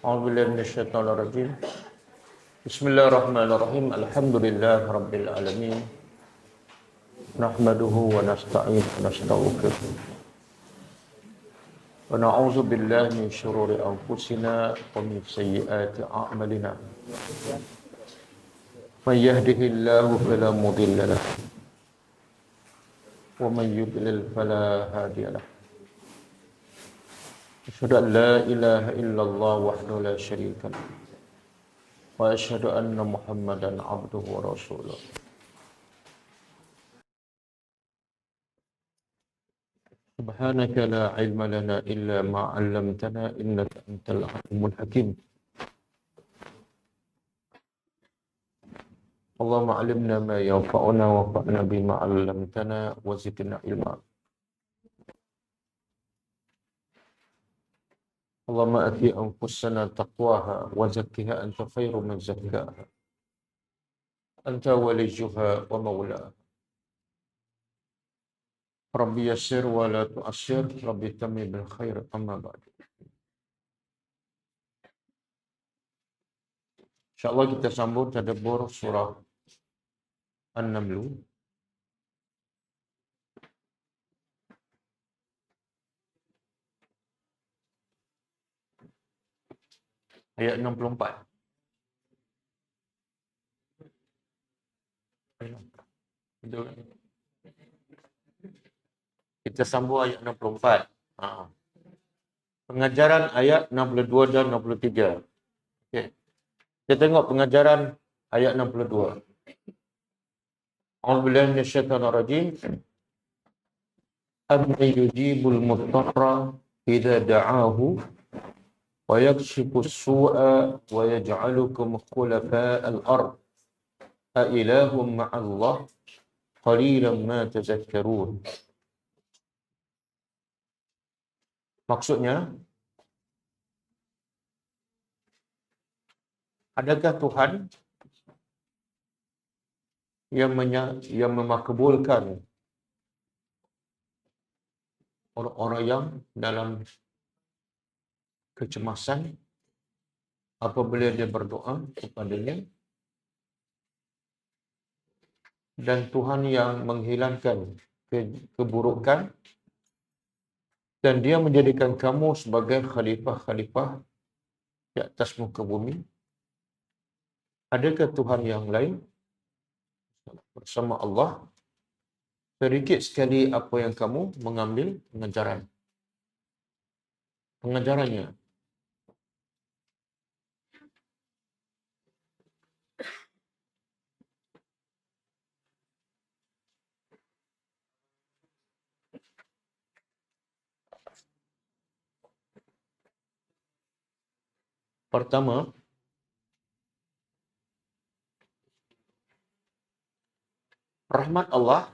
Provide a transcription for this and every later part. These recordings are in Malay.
A'udzubillahi minasyaitonir rajim. Bismillahirrahmanirrahim. Alhamdulillah rabbil alamin. Nahmaduhu wa nasta'in wa nastaghfir. Wa na'udzu billahi min syururi anfusina wa min sayyiati a'malina. May yahdihillahu fala mudilla lahu wa man yudlil fala hadiya lahu. Asyhadu an la ilaha illallah wahdahu la syarika lahu wa asyhadu anna Muhammadan abduhu wa rasuluh. Subhanaka la ilma lana illa ma 'allamtana innaka antal alimul hakim. Allahumma 'allimna ma yanfa'una wanfa'na bima 'allamtana wa zidna ilma. Allahumma ati anfusana taqwaha wa zakkiha anta khairu man zakkaha. Anta waliyuha wa maulaha. Rabbi yassir wa la tu'assir, Rabbi tammi bil khair, amma ba'du. InsyaAllah kita sambung tadabbur surah An-Naml. Ayat 64. Kita sambung ayat 64. Pengajaran ayat 62 dan 63. Okay. Kita tengok pengajaran ayat 62. A'udzubillahi minasyaitonir rajim. Amman yujibul mudtarra idza da'ahu wa yakshifus su'a wa yaj'alukum khulafa'al ard. A ilahum ma'allah qalilan ma tazakkarun. Maksudnya, adakah Tuhan yang memakbulkan orang-orang yang dalam kecemasan apabila dia berdoa kepadanya, dan Tuhan yang menghilangkan keburukan, dan dia menjadikan kamu sebagai khalifah-khalifah di atas muka bumi? Adakah Tuhan yang lain bersama Allah? Sedikit sekali apa yang kamu mengambil pengajarannya. Pertama, rahmat Allah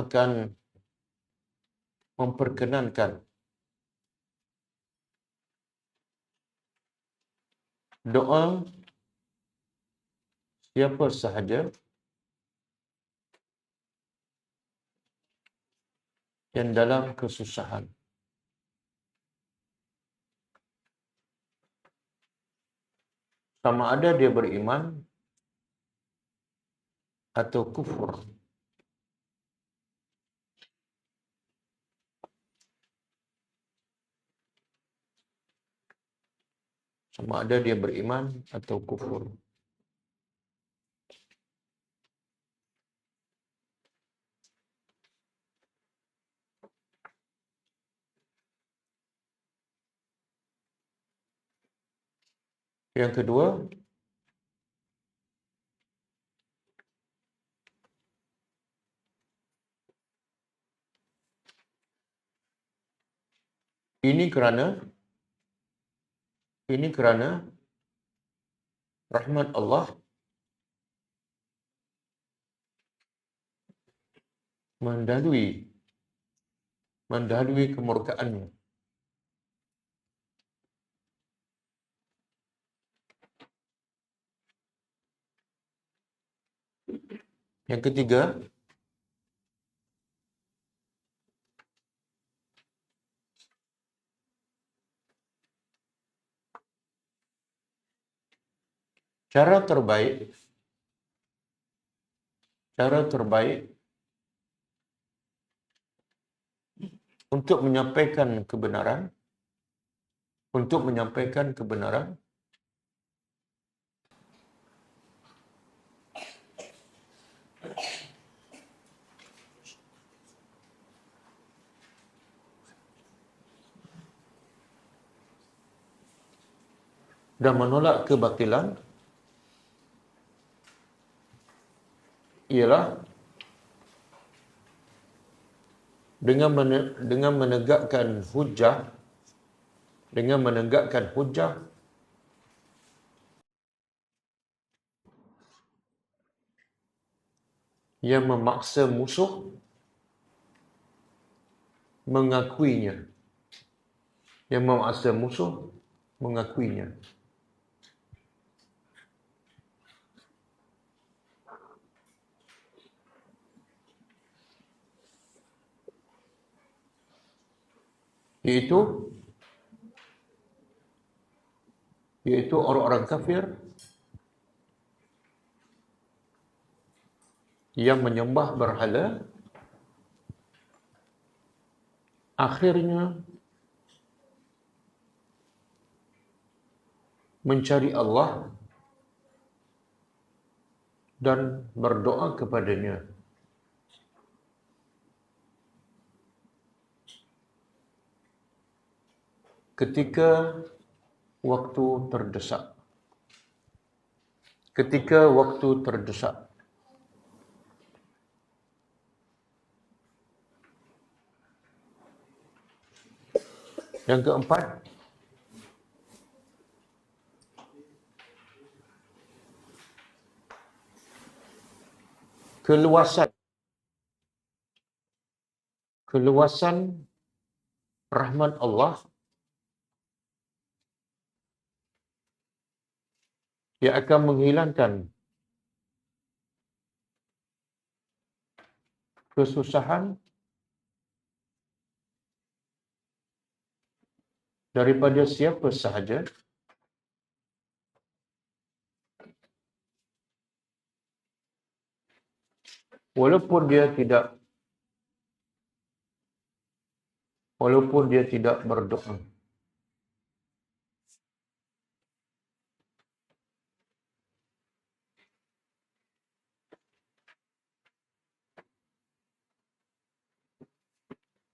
akan memperkenankan doa siapa sahaja yang dalam kesusahan. Sama ada dia beriman atau kufur. Sama ada dia beriman atau kufur. Yang kedua, ini kerana rahmat Allah mendahului kemurkaannya. Yang ketiga, Cara terbaik untuk menyampaikan kebenaran dan menolak kebatilan ialah dengan menegakkan hujah yang memaksa musuh mengakuinya. Yaitu orang-orang kafir yang menyembah berhala akhirnya mencari Allah dan berdoa kepadanya ketika waktu terdesak. Yang keempat, keluasan rahmat Allah yang akan menghilangkan kesusahan daripada siapa sahaja walaupun dia tidak berdoa.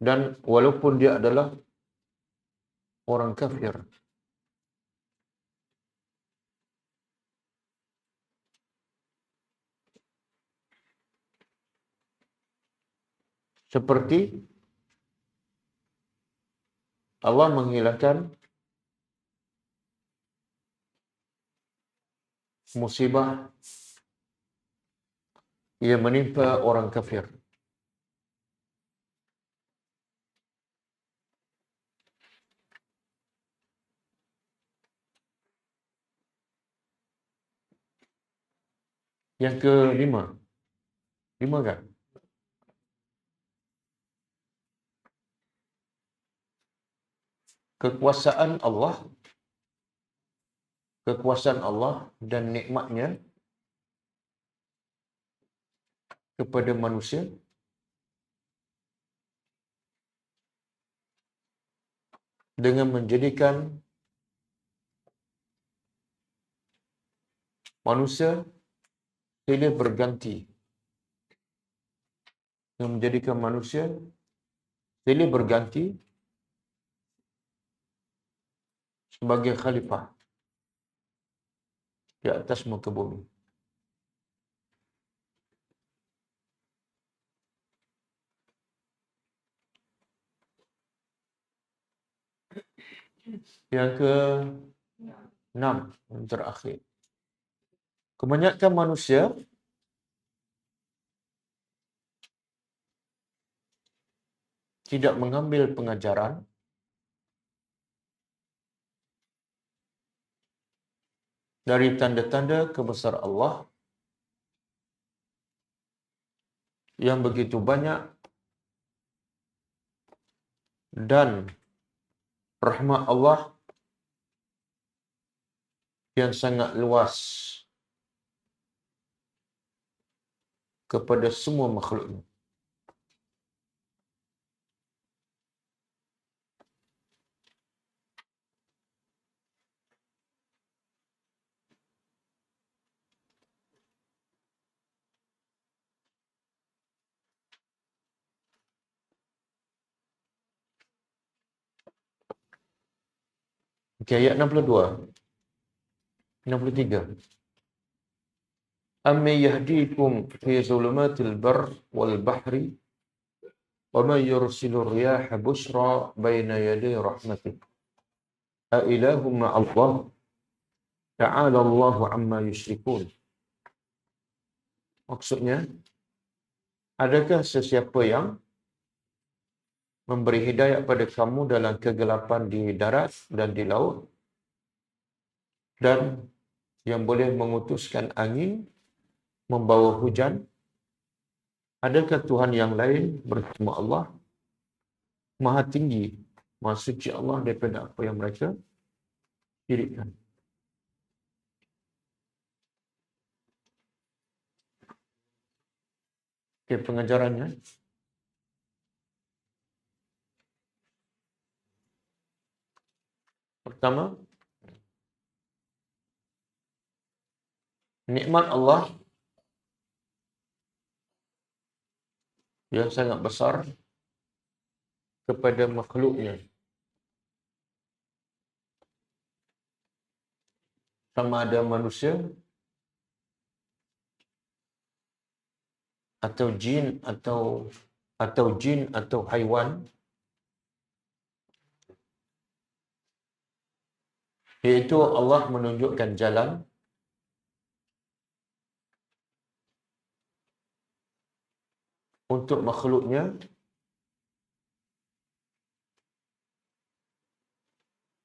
Dan walaupun dia adalah orang kafir. Seperti Allah menghilangkan musibah yang menimpa orang kafir. Yang kelima. 5 kan? Kekuasaan Allah dan nikmatnya kepada manusia dengan menjadikan manusia silih berganti sebagai khalifah di atas muka bumi. Yang ke-6, yang terakhir. Kebanyakan manusia tidak mengambil pengajaran dari tanda-tanda kebesaran Allah yang begitu banyak dan rahmat Allah yang sangat luas kepada semua makhluknya. Okay, ayat 62. 63. Amman yahdikum fi zulumatil barr wal bahri wa man yursilur riyaha bushra baina yaday rahmatih. A ilahum ma'allah ta'ala Allahu amma yusyrikun. Maksudnya, adakah sesiapa yang memberi hidayah pada kamu dalam kegelapan di darat dan di laut, dan yang boleh mengutuskan angin membawa hujan? Adakah Tuhan yang lain bersama Allah? Maha tinggi, maha suci Allah daripada apa yang mereka dirikan. Okay, pengajarannya. Pertama, nikmat Allah yang sangat besar kepada makhluknya. Sama ada manusia atau jin atau haiwan, iaitu Allah menunjukkan jalan untuk makhluknya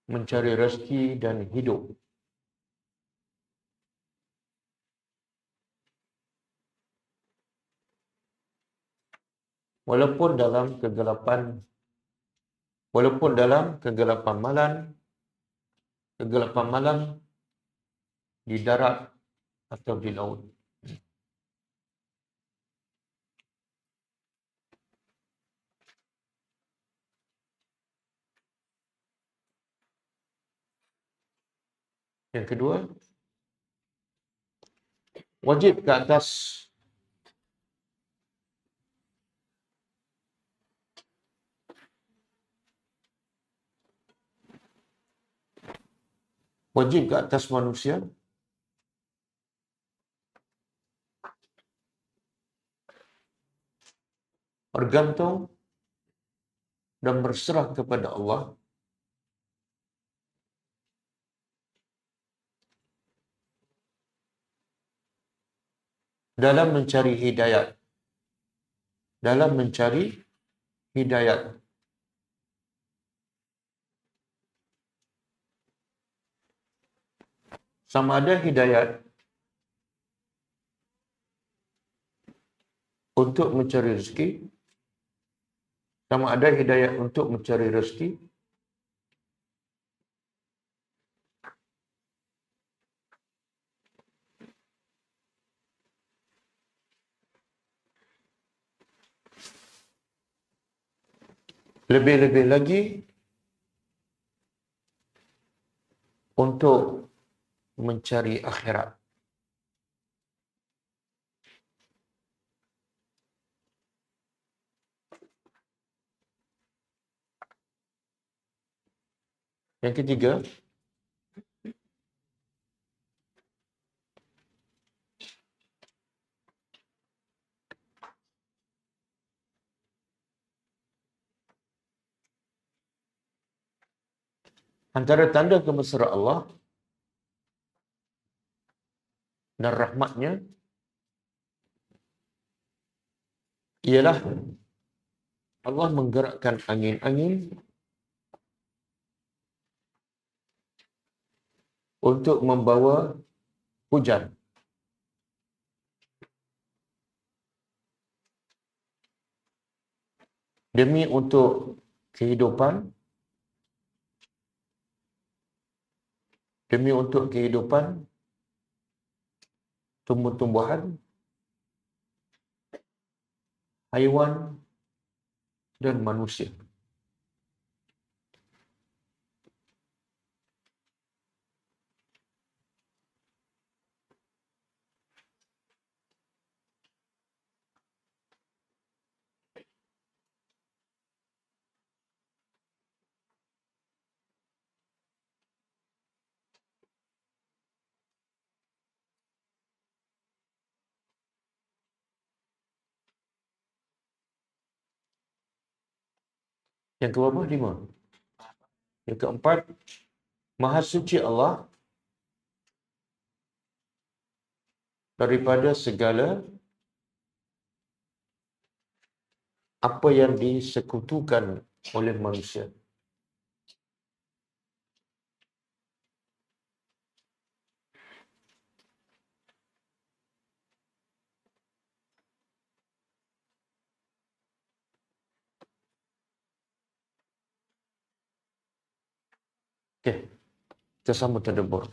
mencari rezeki dan hidup. Walaupun dalam kegelapan malam di darat atau di laut. Yang kedua, wajib ke atas manusia bergantung dan berserah kepada Allah dalam mencari hidayat. Sama ada hidayat untuk mencari rezeki, sama ada hidayat untuk mencari rezeki, lebih-lebih lagi untuk mencari akhirat. Yang ketiga, antara tanda kebesaran Allah dan rahmatnya ialah Allah menggerakkan angin-angin untuk membawa hujan. Demi untuk kehidupan, tumbuh-tumbuhan haiwan dan manusia. Yang keberapa? 5. Yang keempat, Maha Suci Allah daripada segala apa yang disekutukan oleh manusia. Okey, kita sambung tadabbur.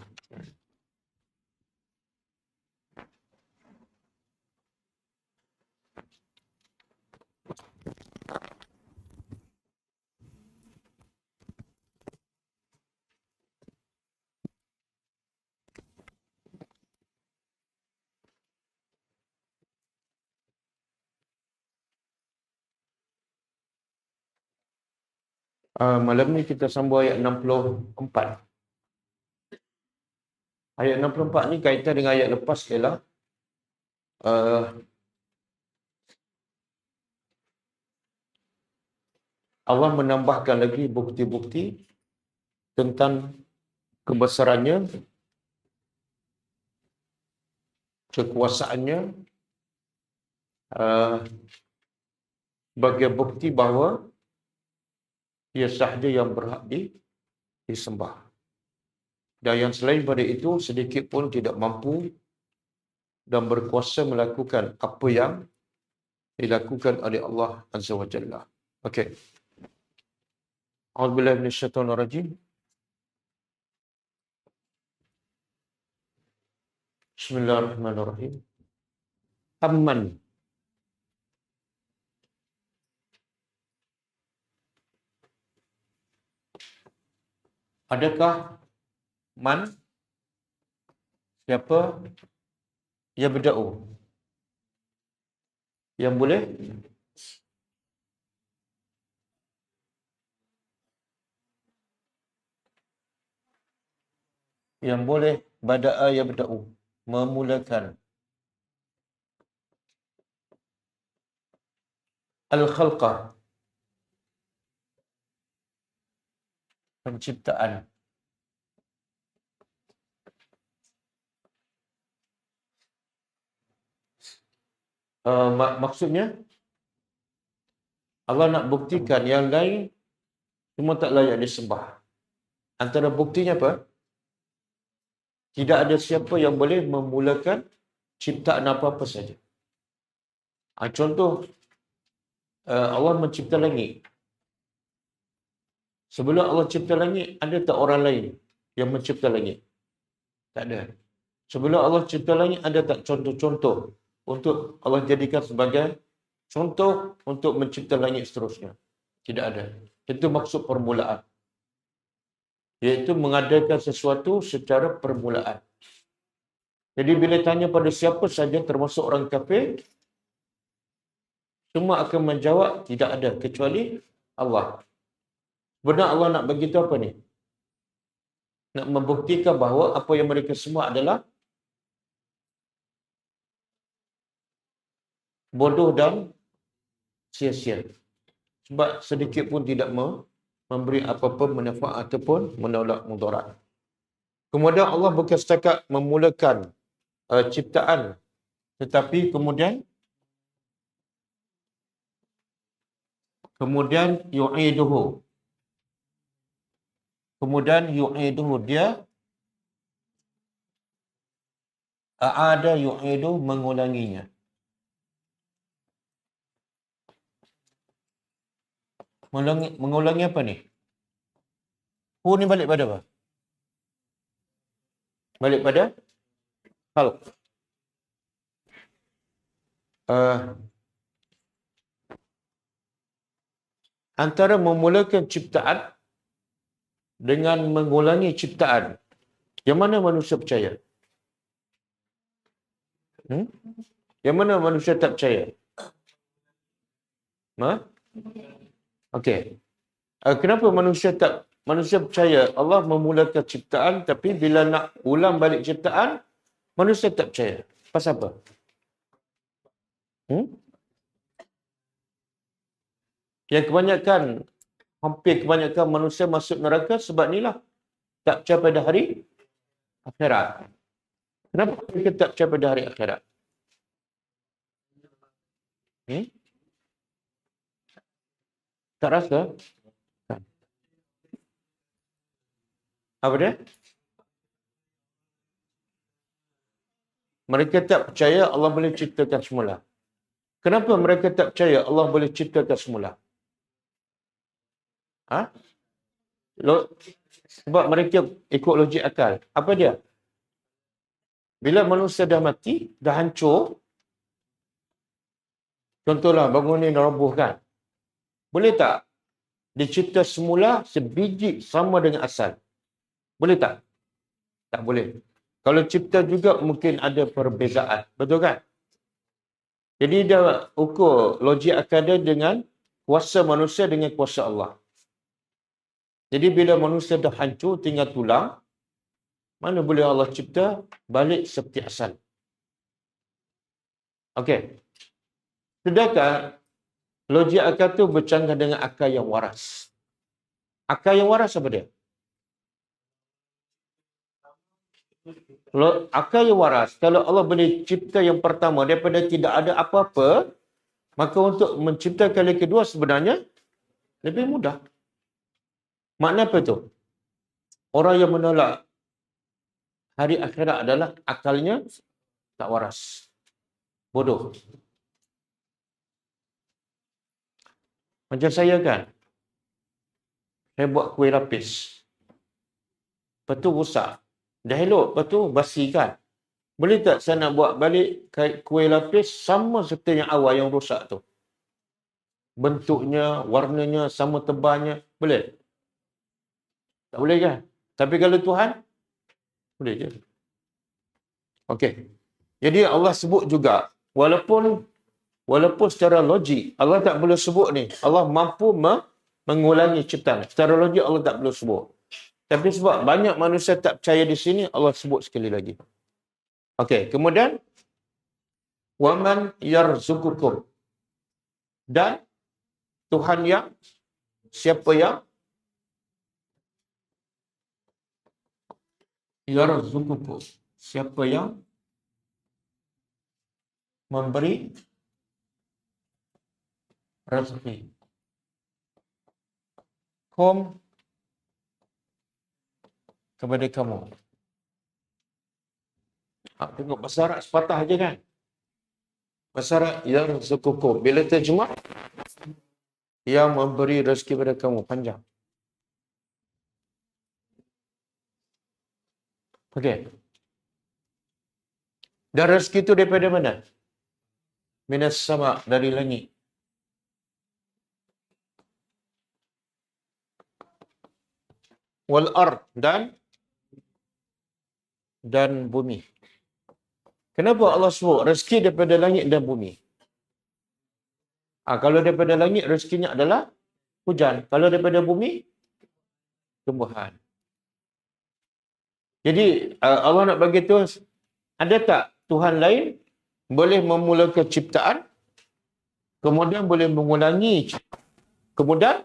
Malam ni kita sambung ayat 64. Ayat 64 ni kaitan dengan ayat lepas ialah Allah menambahkan lagi bukti-bukti tentang kebesarannya, kekuasaannya, sebagai bukti bahawa ia sahaja yang berhak disembah. Dan yang selain pada itu sedikit pun tidak mampu dan berkuasa melakukan apa yang dilakukan oleh Allah Azza wa Jalla. Okey. A'udzubillahi minasyaitonir rajim. Bismillahirrahmanirrahim. Amman. Adakah man? Siapa yang berda'u? Yang boleh? Yang boleh bada'a yang berda'u. Memulakan. Al-khalqah. Penciptaan. Maksudnya Allah nak buktikan yang lain semua tak layak disembah. Antara buktinya apa? Tidak ada siapa yang boleh memulakan ciptaan apa-apa saja. Contoh, Allah mencipta langit. Sebelum Allah cipta langit, ada tak orang lain yang mencipta langit? Tak ada. Sebelum Allah cipta langit, ada tak contoh-contoh untuk Allah jadikan sebagai contoh untuk mencipta langit seterusnya? Tidak ada. Itu maksud permulaan. Iaitu mengadakan sesuatu secara permulaan. Jadi bila tanya pada siapa saja termasuk orang kafir, semua akan menjawab tidak ada kecuali Allah. Benar Allah nak beritahu apa ni? Nak membuktikan bahawa apa yang mereka semua adalah bodoh dan sia-sia. Sebab sedikit pun tidak memberi apa-apa manfaat ataupun menolak mudarat. Kemudian Allah bukan setakat memulakan ciptaan, tetapi kemudian yu'iduhu. Kemudian yu'iduhu, dia a'ada yu'idu, mengulanginya. Mengulangi apa ni? Hu ni balik pada apa? Balik pada khalq. antara memulakan ciptaan dengan mengulangi ciptaan, yang mana manusia percaya? Yang mana manusia tak percaya? Okey. Kenapa manusia percaya Allah memulakan ciptaan, tapi bila nak ulang balik ciptaan, manusia tak percaya? Pasal apa? Yang hampir kebanyakan manusia masuk neraka sebab inilah. Tak percaya pada hari akhirat. Kenapa mereka tak percaya pada hari akhirat? Tak rasa? Apa dia? Mereka tak percaya Allah boleh ciptakan semula. Kenapa mereka tak percaya Allah boleh ciptakan semula? Sebab mereka ikut logik akal. Apa dia? Bila manusia dah mati, dah hancur, contohlah bangun ni roboh kan? Boleh tak dicipta semula sebiji sama dengan asal? Boleh tak? Tak boleh. Kalau cipta juga mungkin ada perbezaan. Betul kan? Jadi dia ukur logik akal dia dengan kuasa manusia dengan kuasa Allah. Jadi bila manusia dah hancur, tinggal tulang, mana boleh Allah cipta balik seperti asal? Okey. Sedangkan logik akal tu bercanggah dengan akal yang waras. Akal yang waras apa dia? Akal yang waras, kalau Allah boleh cipta yang pertama daripada tidak ada apa-apa, maka untuk menciptakan yang kedua sebenarnya lebih mudah. Makna apa tu? Orang yang menolak hari akhirat adalah akalnya tak waras. Bodoh. Macam saya kan, saya buat kuih lapis. Lepas tu rosak. Dah elok, lepas tu basi kan. Boleh tak saya nak buat balik kuih lapis sama seperti yang awal yang rosak tu? Bentuknya, warnanya, sama tebalnya. Boleh? Tak boleh kan? Tapi kalau Tuhan, boleh je. Okey. Jadi Allah sebut juga, walaupun secara logik, Allah tak boleh sebut ni. Allah mampu mengulangi ciptaan. Secara logik Allah tak boleh sebut. Tapi sebab banyak manusia tak percaya di sini, Allah sebut sekali lagi. Okey, kemudian waman yarzuqukum, dan Tuhan yang siapa yang yarzuqukum, siapa yang memberi rezeki. Kum, kepada kamu. Tengok bahasa Arab sepatah aja kan. Bahasa Arab yarzuqukum. Bila terjemah, yang memberi rezeki pada kamu, panjang. Okey. Dan rezeki itu daripada mana? Minas sama, dari langit. Wal ard, dan bumi. Kenapa Allah sebut rezeki daripada langit dan bumi? Kalau daripada langit, rezekinya adalah hujan. Kalau daripada bumi, tumbuhan. Jadi, Allah nak bagi tu, ada tak Tuhan lain boleh memulakan ciptaan, kemudian boleh mengulangi, kemudian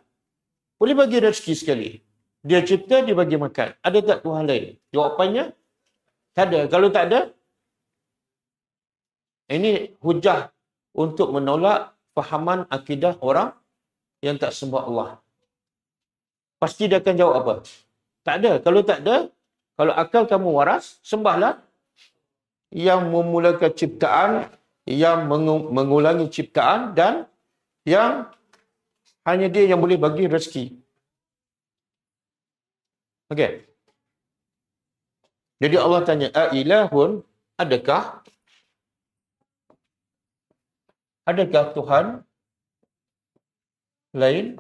boleh bagi rezeki sekali. Dia cipta, dia bagi makan. Ada tak Tuhan lain? Jawapannya, tak ada. Kalau tak ada, ini hujah untuk menolak fahaman akidah orang yang tak sembah Allah. Pasti dia akan jawab apa? Tak ada. Kalau tak ada, kalau akal kamu waras, sembahlah yang memulakan ciptaan, yang mengulangi ciptaan, dan yang hanya dia yang boleh bagi rezeki. Okey. Jadi Allah tanya, "Ailahun, adakah Tuhan lain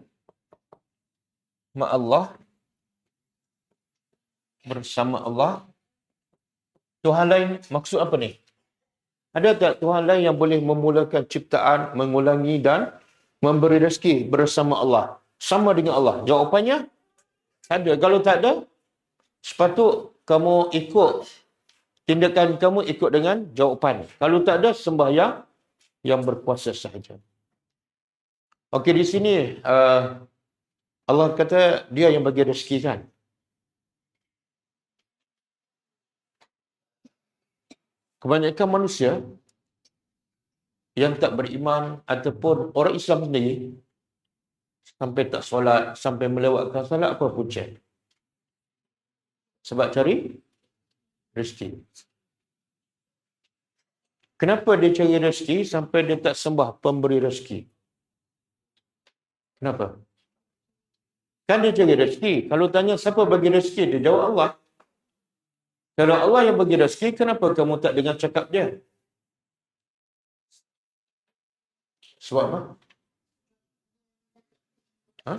ma'allah, bersama Allah. Tuhan lain maksud apa ni? Ada tak Tuhan lain yang boleh memulakan ciptaan, mengulangi dan memberi rezeki bersama Allah? Sama dengan Allah? Jawapannya, ada. Kalau tak ada, sepatut kamu ikut tindakan kamu ikut dengan jawapan. Kalau tak ada, sembahyang yang berkuasa sahaja. Okey, di sini Allah kata dia yang bagi rezeki kan. Kebanyakan manusia yang tak beriman ataupun orang Islam sendiri sampai tak solat, sampai melewatkan solat, apa punca? Sebab cari rezeki. Kenapa dia cari rezeki sampai dia tak sembah pemberi rezeki? Kenapa? Kan dia cari rezeki. Kalau tanya siapa bagi rezeki, dia jawab Allah. Kalau Allah yang bagi rezeki, kenapa kamu tak dengar cakap dia? Sebab apa? Ha?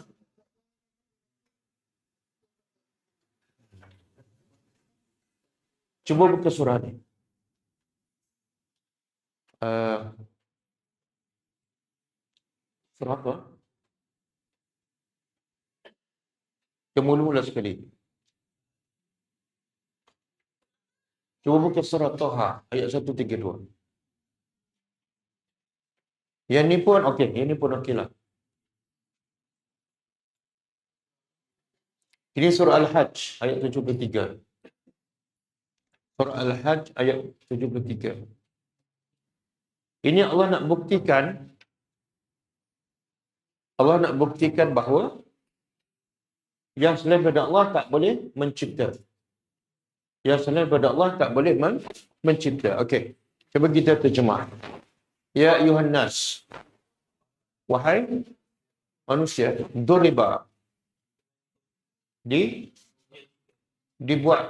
Cuba buka surah ni. Surah apa? Yang mula-mula sekali. Cuba buka surah Toha ayat 132. Yang ni pun okey, yang ni pun okey lah. Ini surah Al-Hajj ayat 73. Surah Al-Hajj ayat 73. Ini Allah nak buktikan bahawa yang selain daripada Allah tak boleh mencipta. Yang selain daripada Allah tak boleh mencipta. Okey. Cuba kita terjemah. Ya ayuhan nas. Wahai manusia, duriba. Dibuat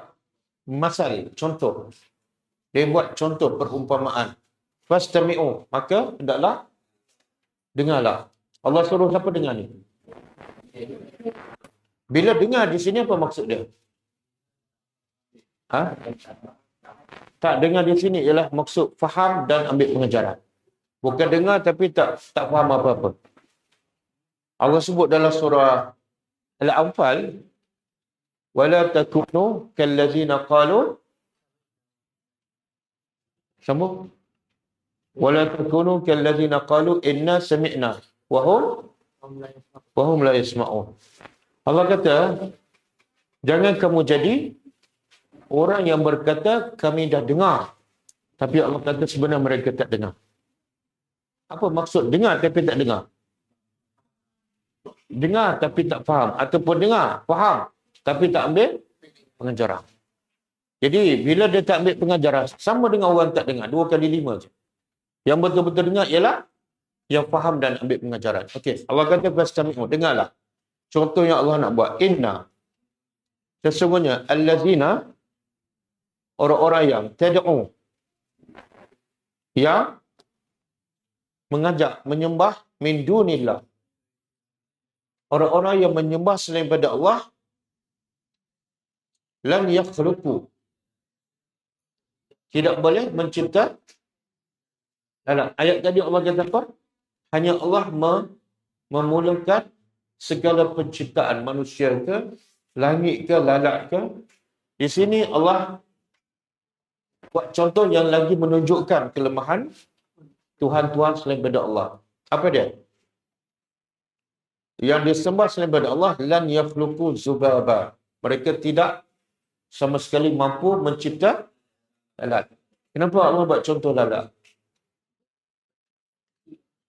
masal, contoh. Dibuat contoh perumpamaan. Fastami'u, maka hendaklah dengarlah. Allah suruh siapa dengar ni? Bila dengar di sini apa maksud dia? Ha? Tak dengar di sini ialah maksud faham dan ambil pengajaran. Bukan dengar tapi tak faham apa-apa. Allah sebut dalam surah Al-Anfal, wala takunu kallazina qalu, sambung, wala takunu kallazina qalu inna sami'na wa hum la yasma'un. Allah kata, jangan kamu jadi orang yang berkata kami dah dengar, tapi Allah kata sebenarnya mereka tak dengar. Apa maksud dengar tapi tak dengar? Dengar tapi tak faham, ataupun dengar, faham tapi tak ambil pengajaran. Jadi bila dia tak ambil pengajaran, sama dengan orang tak dengar, 2 kali 5 je. Yang betul-betul dengar ialah yang faham dan ambil pengajaran. Okey, Allah kata fastami'u, dengarlah. Contoh yang Allah nak buat, inna, sesungguhnya allazina, orang-orang yang tad'u, yang mengajak, menyembah min dunillah, orang-orang yang menyembah selain pada Allah, lam yakhluqu, tidak boleh mencipta. Ayat tadi Allah kata apa? Hanya Allah memulakan segala penciptaan, manusia ke, langit ke, lalat ke. Di sini Allah buat contoh yang lagi menunjukkan kelemahan Tuhan-Tuhan selain daripada Allah. Apa dia? Yang disembah selain daripada Allah, lan yakhluqu zubaba. Mereka tidak sama sekali mampu mencipta lalat. Kenapa Allah buat contoh lalat?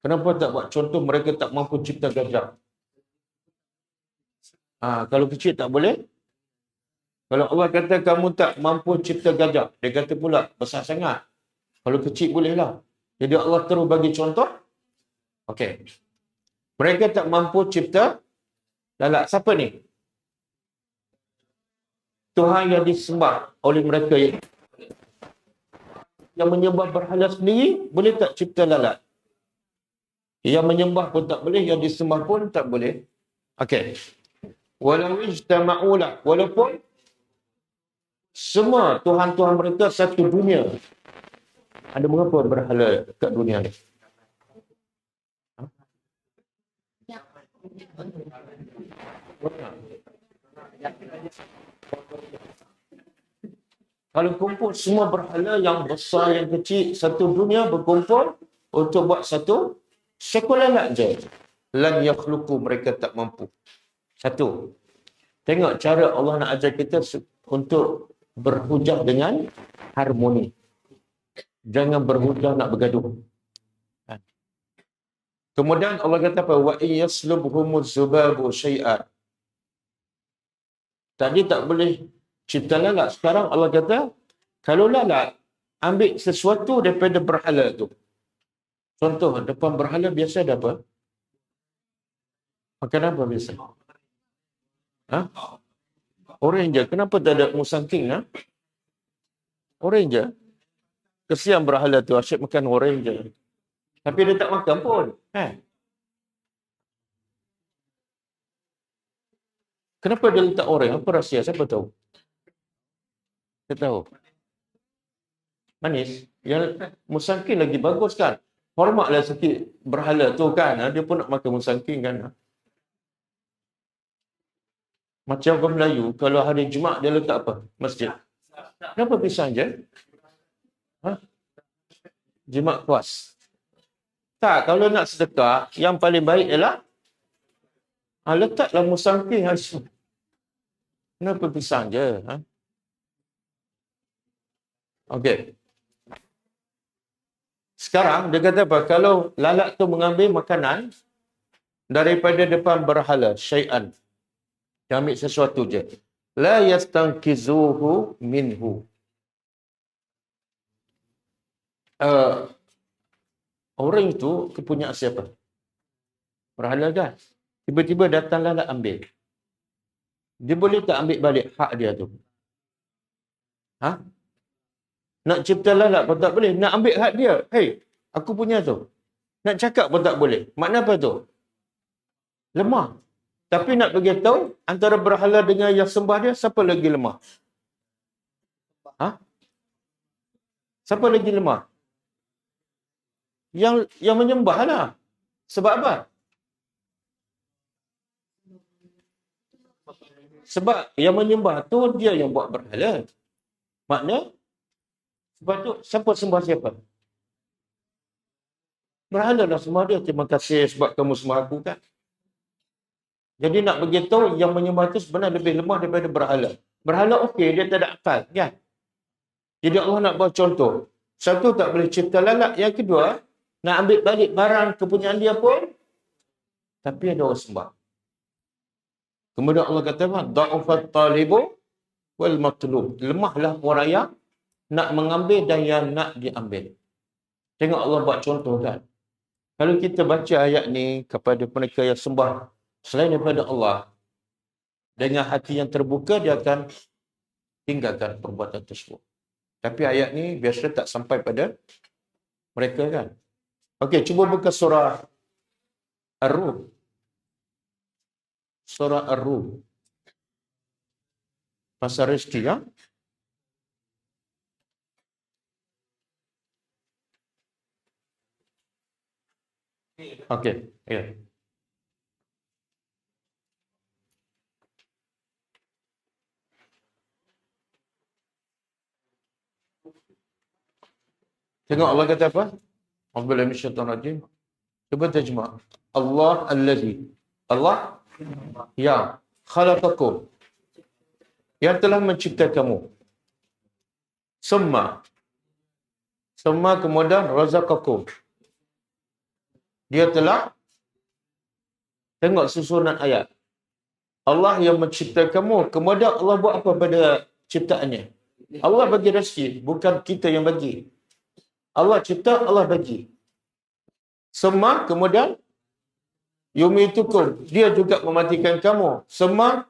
Kenapa tak buat contoh mereka tak mampu cipta gajah? Kalau kecil tak boleh. Kalau Allah kata kamu tak mampu cipta gajah, dia kata pula besar sangat. Kalau kecil bolehlah. Jadi Allah terus bagi contoh. Okey. Mereka tak mampu cipta lalat. Siapa ni? Tuhan yang disembah oleh mereka yang menyembah berhala sendiri boleh tak cipta lalat? Yang menyembah pun tak boleh, yang disembah pun tak boleh. Okey. Walau ijtama'u la, walaupun semua Tuhan-Tuhan mereka satu dunia. Ada berapa berhala kat dunia ni? Kalau kumpul semua berhala yang besar, yang kecil, satu dunia berkumpul untuk buat satu sekolalat je. Lan yakhluqu, mereka tak mampu. Satu. Tengok cara Allah nak ajar kita untuk berhujah dengan harmoni. Jangan berhujah nak bergaduh. Kemudian Allah kata apa? Wa yaslubhumuz zubabu syai'an. Tadi tak boleh cipta lalat. Sekarang Allah kata, kalau lalat ambil sesuatu daripada berhala tu. Contoh, depan berhala biasa ada apa? Makan apa biasa? Ha? Orange je. Kenapa tak ada musangking? Ha? Orange je. Kesian berhala tu, asyik makan orange je. Tapi dia tak makan pun. Ha? Kenapa dia letak orange? Apa rahsia? Siapa tahu? Saya tahu. Manis. Yang musangking lagi bagus kan? Hormatlah sikit berhala tu kan. Dia pun nak makan musangking kan. Macam orang Melayu, kalau hari Jumaat dia letak apa? Masjid. Kenapa pisang je? Ha? Jumaat puas. Tak, kalau nak sedekah, yang paling baik ialah letaklah musangking. Kenapa pisang je? Ha? Okey. Sekarang dia kata apa? Kalau lalat tu mengambil makanan daripada depan berhala, syai'an. Dia ambil sesuatu je. La yastankizuhu minhu. Orang itu kepunyaan siapa? Berhala kan? Tiba-tiba datang lalat ambil. Dia boleh tak ambil balik hak dia tu? Ha? Nak cipta lalat pun tak boleh. Nak ambil hak dia. Hei, aku punya tu. Nak cakap pun tak boleh. Makna apa tu? Lemah. Tapi nak bagi tahu antara berhala dengan yang sembah dia, siapa lagi lemah? Ha? Siapa lagi lemah? Yang menyembah lah. Sebab apa? Sebab yang menyembah tu dia yang buat berhala. Makna sebab tu siapa sembah siapa? Berhala lah sembah dia. Terima kasih sebab kamu sembah aku kan. Jadi nak beritahu yang menyembah tu sebenarnya lebih lemah daripada berhala. Berhala okey, dia tak ada akal kan. Jadi Allah nak buat contoh. Satu, tak boleh cipta lalat. Yang kedua, nak ambil balik barang kepunyaan dia pun tapi ada orang sembah. Kemudian Allah kata apa? Da'ufat talibu wal matlub. Lemahlah orang yang nak mengambil dan yang nak diambil. Tengok Allah buat contoh kan. Kalau kita baca ayat ni kepada mereka yang sembah selain daripada Allah, dengan hati yang terbuka, dia akan tinggalkan perbuatan tersebut. Tapi ayat ni biasa tak sampai pada mereka kan. Okey, cuba buka surah Ar-Rum. Surah Ar-Rum. Pasal rezeki ya. Okey, ya. Tengok Allah kata apa? Alhamdulillah minasyaitanir rajim. Cuba terjemah. Allah allazi. Allah yang khalaqakum. Yang telah mencipta kamu. Summa kemudian razaqakum. Dia telah, tengok susunan ayat. Allah yang mencipta kamu, kemudian Allah buat apa pada ciptaannya? Allah bagi rezeki, bukan kita yang bagi. Allah cipta, Allah bagi. Semua kemudian yumitukum, dia juga mematikan kamu. Semua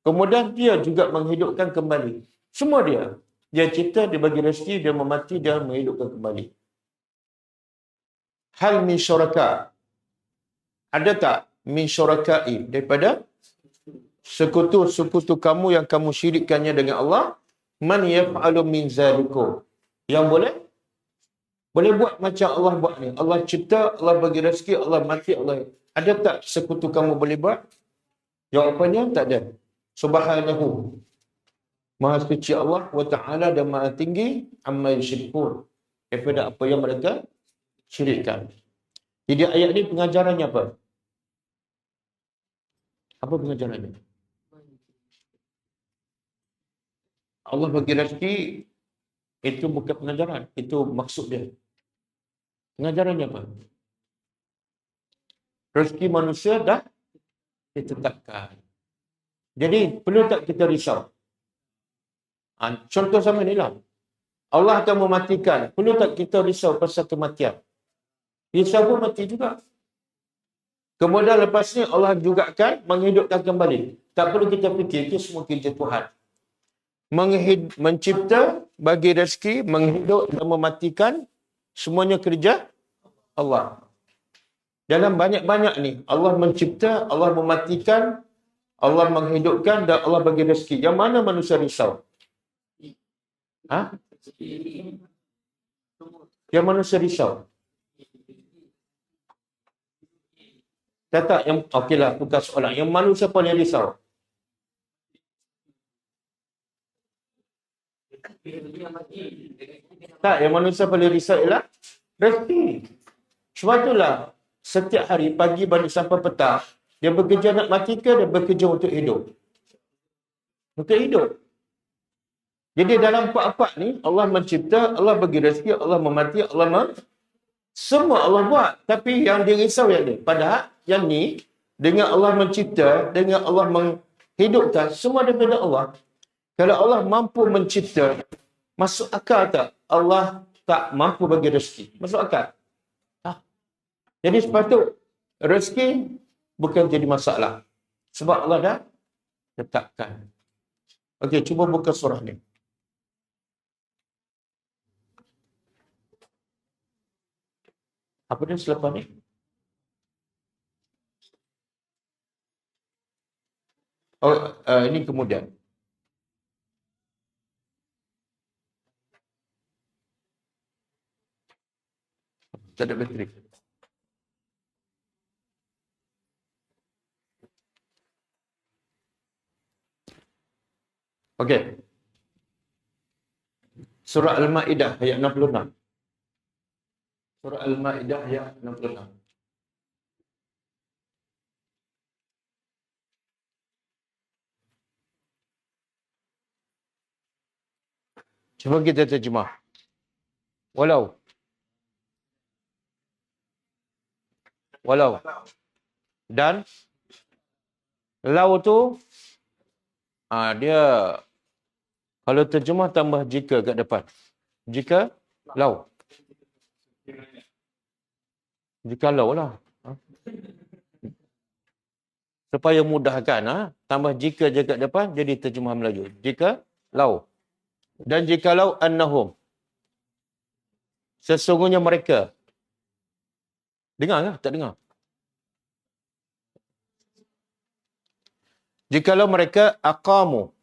kemudian dia juga menghidupkan kembali. Semua dia. Dia cipta, dia bagi rezeki, dia memati, dia menghidupkan kembali. Hal min syuraka. Ada tak min syurakai daripada sekutu-sekutu kamu yang kamu syirikkannya dengan Allah, man yaf'alu min zalikum. Yang boleh buat macam Allah buat ni. Allah cipta, Allah bagi rezeki, Allah mati, Allah. Ada tak sekutu kamu boleh buat? Jawapannya tak ada. Subhanahu. Maha suci Allah wa ta'ala dan maha tinggi amma yusyrikun. Daripada apa yang mereka syirikkan. Jadi ayat ni pengajarannya apa? Apa pengajarannya? Allah bagi rezeki itu bukan pengajaran, itu maksud dia. Pengajarannya apa? Rezeki manusia dah ditetapkan. Jadi perlu tak kita risau? Contoh sama ni lah. Allah akan mematikan. Perlu tak kita risau pasal kematian? Risau pun mati juga. Kemudian lepas ni Allah juga akan menghidupkan kembali. Tak perlu kita fikir, itu semua kerja Tuhan. Mencipta, bagi rezeki, menghidup dan mematikan, semuanya kerja Allah. Dalam banyak-banyak ni, Allah mencipta, Allah mematikan, Allah menghidupkan dan Allah bagi rezeki. Yang mana manusia risau? Ha? Yang manusia risau? Tak, yang okeylah, bukan soalan. Yang manusia paling risau? Tak, yang manusia paling risau ialah rezeki. Sebab itulah setiap hari pagi balik sampai petang, dia bekerja nak mati ke dia bekerja untuk hidup? Untuk hidup. Jadi dalam empat-empat ni Allah mencipta, Allah bagi rezeki, Allah memati, semua Allah buat. Tapi yang dia risau yang ni. Padahal yang ni dengan Allah mencipta, dengan Allah menghidupkan, semua daripada Allah. Kalau Allah mampu mencipta, masuk akal tak Allah tak mampu bagi rezeki? Masuk akal? Jadi sepatut rezeki bukan jadi masalah. Sebab Allah dah tetapkan. Okey, cuba buka surah ni. Apa dia selepas ni? Oh, ini kemudian. Tak ada bateri. Okey. Surah Al-Ma'idah ayat 66. Surah Al-Ma'idah ayat 66. Cuba kita terjemah. Walau. Dan lau tu dia kalau terjemah tambah jika kat depan. Jika lau. Jika lau lah. Supaya mudahkan, tambah jika je kat depan jadi terjemah Melayu. Jika lau. Dan jikalau annahum, sesungguhnya mereka. Dengar ke? Tak dengar. Jikalau mereka aqamu,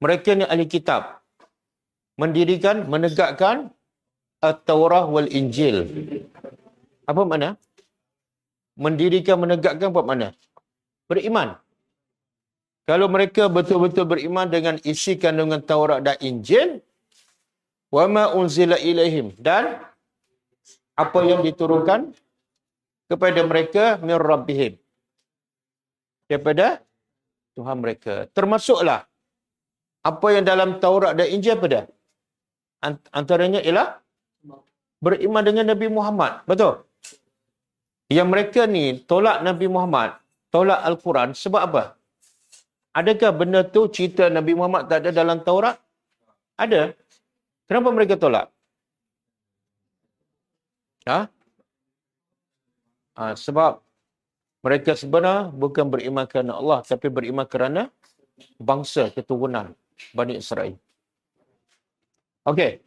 mereka ni ahli kitab, mendirikan, menegakkan at-Taurah wal Injil. Apa makna? Mendirikan, menegakkan apa makna? Beriman. Kalau mereka betul-betul beriman dengan isi kandungan Taurat dan Injil, wa ma unzila ilaihim, dan apa yang diturunkan kepada mereka min rabbihim, daripada Tuhan mereka. Termasuklah apa yang dalam Taurat dan Injil apa dah? Antaranya ialah beriman dengan Nabi Muhammad. Betul? Yang mereka ni tolak Nabi Muhammad, tolak Al-Quran sebab apa? Adakah benda tu cerita Nabi Muhammad tak ada dalam Taurat? Ada. Kenapa mereka tolak? Sebab mereka sebenarnya bukan beriman kerana Allah, tapi beriman kerana bangsa keturunan Bani Israel. Okey.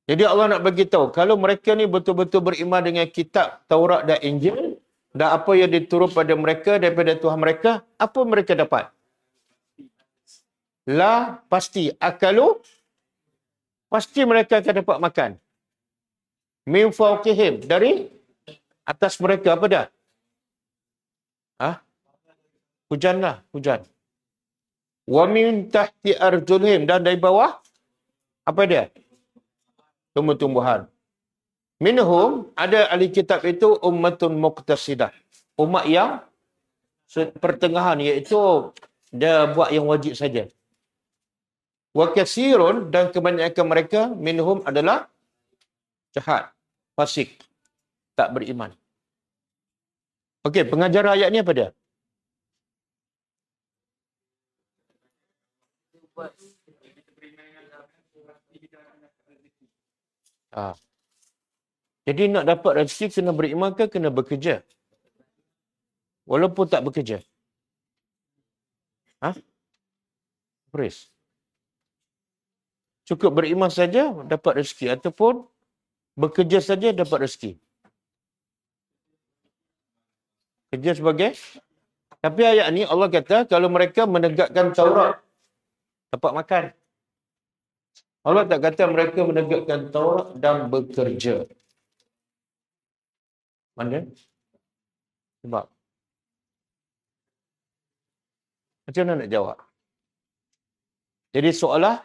Jadi Allah nak bagi tahu, kalau mereka ni betul-betul beriman dengan kitab Taurat dan Injil dan apa yang diturun pada mereka daripada Tuhan mereka, apa mereka dapat? La pasti. Akalu pasti mereka akan dapat makan. Min fawqihim. Dari atas mereka apa dah? Hujan lah. Hujan. Wa min tahti arjulihim. Dan dari bawah. Apa dia? Tumbuh-tumbuhan. Minhum. Ada ahli kitab itu ummatun muqtasidah. Umat yang pertengahan. Iaitu dia buat yang wajib saja. Wa katsirun. Dan kebanyakan mereka. Minhum adalah jahat. Fasik. Tak beriman. Okey, pengajar ayat ni apa dia? Jadi nak dapat rezeki kena beriman ke kena bekerja? Walaupun tak bekerja. Pres. Cukup beriman saja dapat rezeki ataupun bekerja saja dapat rezeki. Kerja sebagai. Tapi ayat ni Allah kata kalau mereka menegakkan Taurat dapat makan. Allah tak kata mereka menegakkan Taurat dan bekerja. Mana? Sebab. Macam mana nak jawab? Jadi seolah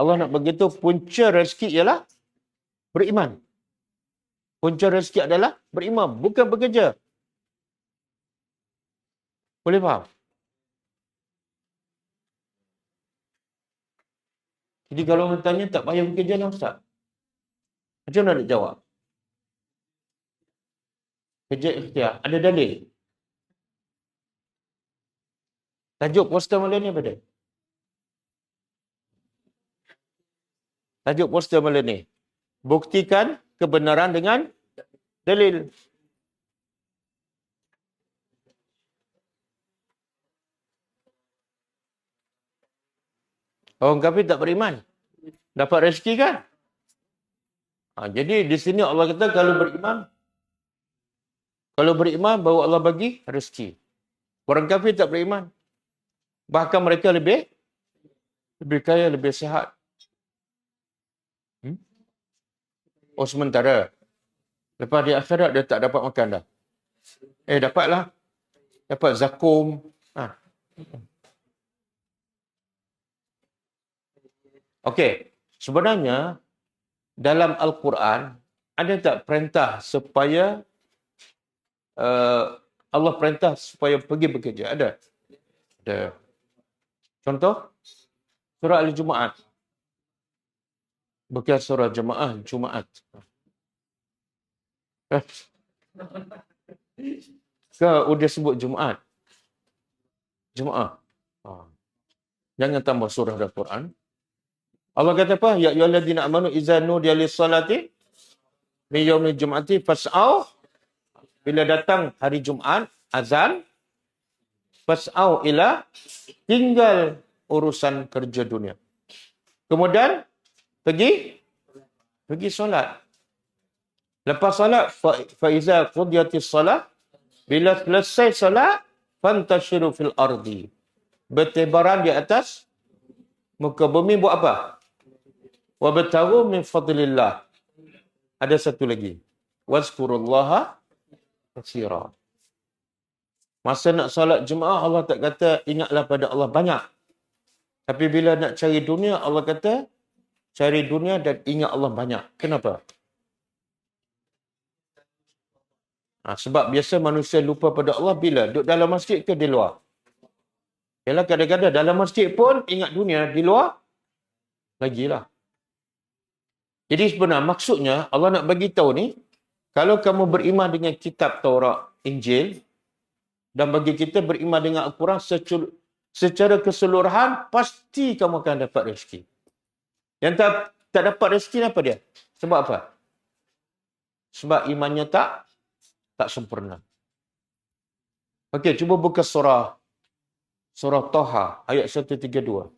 Allah nak begitu punca rezeki ialah beriman. Punca rezeki adalah beriman, bukan bekerja. Boleh faham? Jadi kalau orang tanya tak payah bekerja lah Ustaz. Macam mana nak jawab? Kerja ikhtiar. Ada dalil? Tajuk poster malam ni apa dia? Tajuk poster malam ni. Buktikan kebenaran dengan dalil. Orang kafir tak beriman. Dapat rezeki kan? Jadi di sini Allah kata kalau beriman baru Allah bagi rezeki. Orang kafir tak beriman. Bahkan mereka lebih kaya, lebih sihat. Oh sementara. Lepas di akhirat dia tak dapat makan dah. Dapatlah. Dapat zakum. Okey. Sebenarnya dalam Al-Quran ada tak perintah supaya Allah perintah supaya pergi bekerja? Ada? Ada. Contoh? Surah Al-Jumaat. Bukan surah Jemaah, Jumaat. Ke udah sebut Jumaat? Jumaah. Jangan tambah surah Al-Quran. Allah kata apa? Ya ayyuhalladzina amanu idza nudiya lis-salati min yaumil jum'ati fas'au. Bila datang hari Jumaat, azan, fas'au ila, tinggal urusan kerja dunia. Kemudian pergi solat. Lepas solat, fa iza qudiyatis solat, bila selesai solat, fantashiru fil ardi. Bertebaran di atas muka bumi buat apa? Wa batagu min fadlillah. Ada satu lagi. Wazkurullaha katsira. Masa nak solat Jumaat, Allah tak kata ingatlah pada Allah banyak. Tapi bila nak cari dunia, Allah kata cari dunia dan ingat Allah banyak. Kenapa? Sebab biasa manusia lupa pada Allah bila? Duduk dalam masjid ke di luar? Yalah kadang-kadang dalam masjid pun ingat dunia, di luar lagilah. Jadi sebenarnya maksudnya Allah nak bagi tahu ni, kalau kamu beriman dengan kitab Taurat, Injil, dan bagi kita beriman dengan Al-Quran secara keseluruhan, pasti kamu akan dapat rezeki. Yang tak dapat rezeki apa dia? Sebab apa? Sebab imannya tak sempurna. Okey, cuba buka surah Taha ayat 132.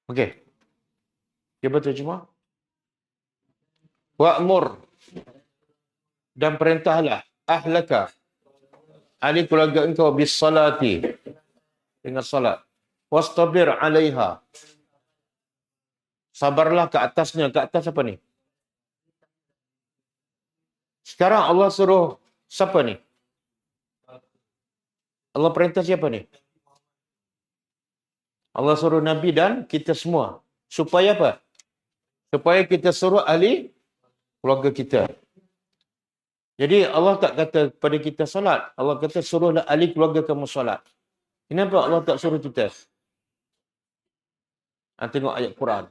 Okey. Dia betul cuma. Wa'mur, dan perintahlah ahlaka, ahli keluarga engkau, bis salati, dengan salat. Wastabir 'alaiha, sabarlah ke atasnya. Ke atas apa ni? Sekarang Allah suruh siapa ni? Allah perintah siapa ni? Allah suruh Nabi dan kita semua. Supaya apa? Supaya kita suruh ahli keluarga kita. Jadi Allah tak kata kepada kita solat. Allah kata suruhlah ahli keluarga kamu solat. Kenapa Allah tak suruh kita? Tengok ayat Quran.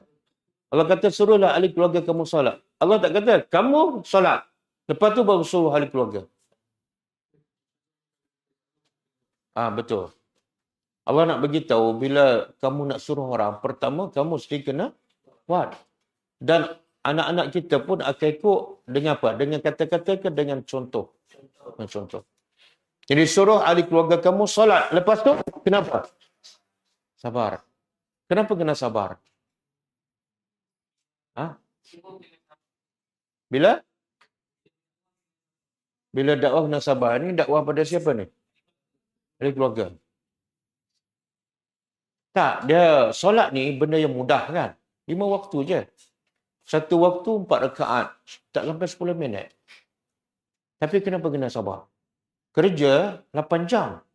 Allah kata suruhlah ahli keluarga kamu solat. Allah tak kata kamu solat. Lepas tu baru suruh ahli keluarga. Betul. Allah nak beritahu bila kamu nak suruh orang, pertama kamu mesti kena buat. Dan anak-anak kita pun akan ikut dengan apa? Dengan kata-kata ke dengan contoh? Dengan contoh. Jadi suruh ahli keluarga kamu solat. Lepas tu, kenapa? Sabar. Kenapa kena sabar? Bila? Bila dakwah kena sabar ni, dakwah pada siapa ni? Ahli keluarga. Tak, dia solat ni benda yang mudah kan? 5 waktu je. Satu waktu 4 rakaat. Tak sampai 10 minit. Tapi kenapa kena sabar? Kerja 8 jam.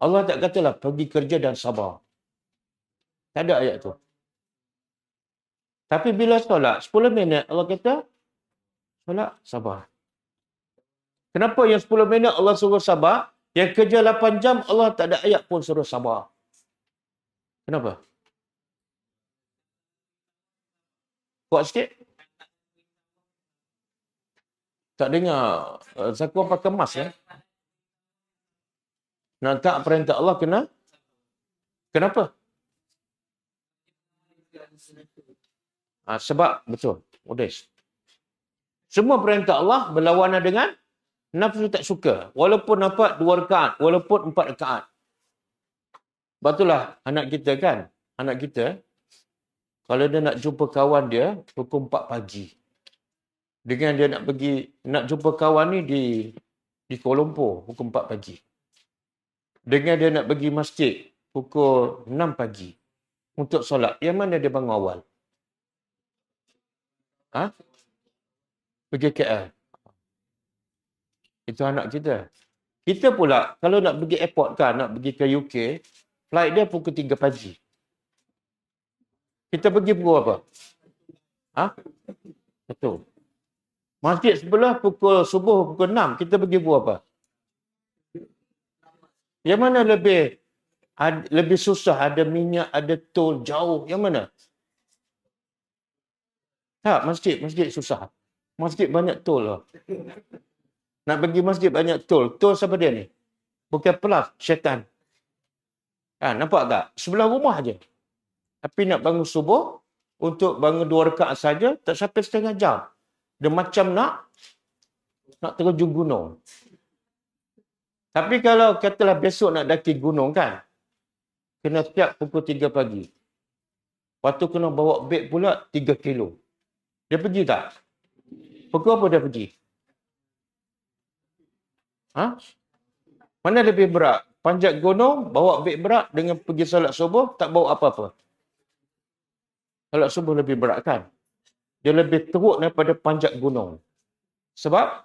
Allah tak katalah pergi kerja dan sabar. Tak ada ayat tu. Tapi bila solat 10 minit, Allah kata solat sabar. Kenapa yang 10 minit Allah suruh sabar? Yang kerja 8 jam Allah tak ada ayat pun suruh sabar. Kenapa? Kuat sikit. Tak dengar. Zakuan pakai mask ya? Nak tak perintah Allah kena? Kenapa? Sebab, betul. Modest. Semua perintah Allah berlawanan dengan nafsu tak suka. Walaupun nampak 2 rakaat, walaupun 4 rakaat. Sebab itulah anak kita kan, anak kita, kalau dia nak jumpa kawan dia, pukul 4 pagi. Dengan dia nak jumpa kawan ni di Kuala Lumpur, pukul 4 pagi. Dengan dia nak pergi masjid, pukul 6 pagi. Untuk solat, yang mana dia bangun awal? Pergi KL. Itu anak kita. Kita pula, kalau nak pergi airport kan, nak pergi ke UK, flight dia pukul 3 pagi. Kita pergi pukul apa? Betul. Masjid sebelah pukul subuh, pukul 6. Kita pergi pukul apa? Yang mana lebih susah? Ada minyak, ada tol, jauh. Yang mana? Tak, masjid susah. Masjid banyak tol lah. Nak pergi masjid banyak tol. Tol siapa dia ni? Bukan pelas, syaitan. Nampak tak? Sebelah rumah je. Tapi nak bangun subuh, untuk bangun 2 rakaat saja, tak sampai setengah jam. Dia macam nak terjun gunung. Tapi kalau katalah besok nak daki gunung kan, kena siap pukul 3 pagi. Lepas tu kena bawa beg pula 3 kilo. Dia pergi tak? Pukul apa dia pergi? Mana lebih berat? Panjat gunung, bawa beg berat dengan pergi solat subuh, tak bawa apa-apa. Solat subuh lebih berat kan? Dia lebih teruk daripada panjat gunung. Sebab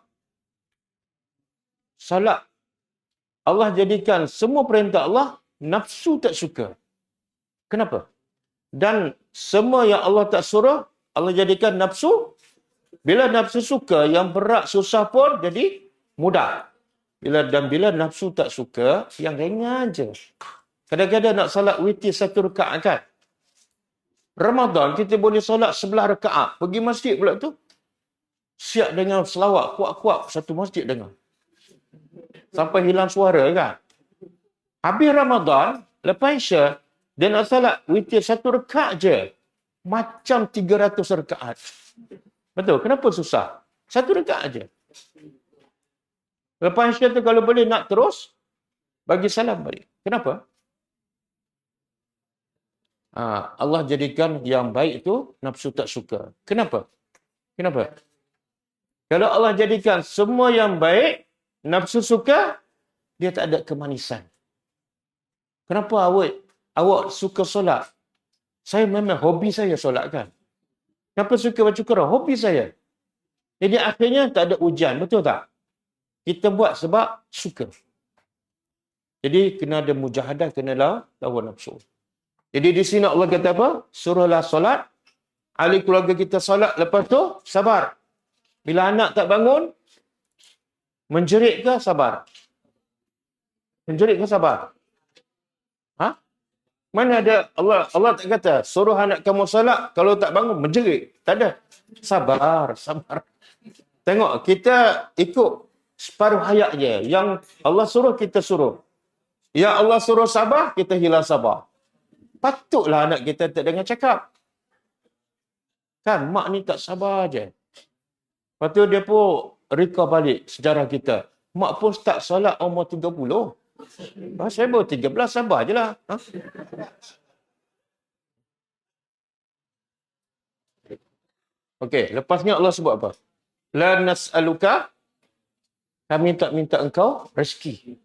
solat, Allah jadikan semua perintah Allah, nafsu tak suka. Kenapa? Dan semua yang Allah tak suruh, Allah jadikan nafsu. Bila nafsu suka, yang berat susah pun jadi mudah. Bila nafsu tak suka, yang ringan je. Kadang-kadang nak solat witir 1 rakaat kan? Ramadan kita boleh solat 11 rakaat. Pergi masjid pula tu, siap dengan selawat kuat-kuat satu masjid dengar. Sampai hilang suara kan? Habis Ramadan, lepas Isya, dia nak solat witir 1 rakaat je. Macam 300 rakaat. Betul? Kenapa susah? 1 rakaat je. Lepas Isya tu kalau boleh nak terus, bagi salam balik. Kenapa? Allah jadikan yang baik itu nafsu tak suka. Kenapa? Kenapa? Kalau Allah jadikan semua yang baik nafsu suka, dia tak ada kemanisan. Kenapa awak suka solat? Saya memang hobi saya solat kan. Kenapa suka baca Quran? Hobi saya. Jadi akhirnya tak ada ujian, betul tak? Kita buat sebab suka. Jadi kena ada mujahadah, kena lawan nafsu. Jadi di sini Allah kata apa? Suruhlah solat. Ahli keluarga kita solat, lepas tu sabar. Bila anak tak bangun, menjerit ke sabar? Menjerit ke sabar? Ha? Mana ada Allah tak kata suruh anak kamu solat, kalau tak bangun menjerit. Tak ada. Sabar, sabar. Tengok, kita ikut separuh hayat je. Yang Allah suruh, kita suruh. Yang Allah suruh sabar, kita hilang sabar. Patutlah anak kita tak dengar cakap. Kan, mak ni tak sabar je. Lepas tu dia pun recall balik sejarah kita. Mak pun start solat umur 30. Saya baru 13, sabar je lah. Ha? Okey, lepasnya Allah sebut apa? La nas'aluka, kami tak minta engkau rezeki.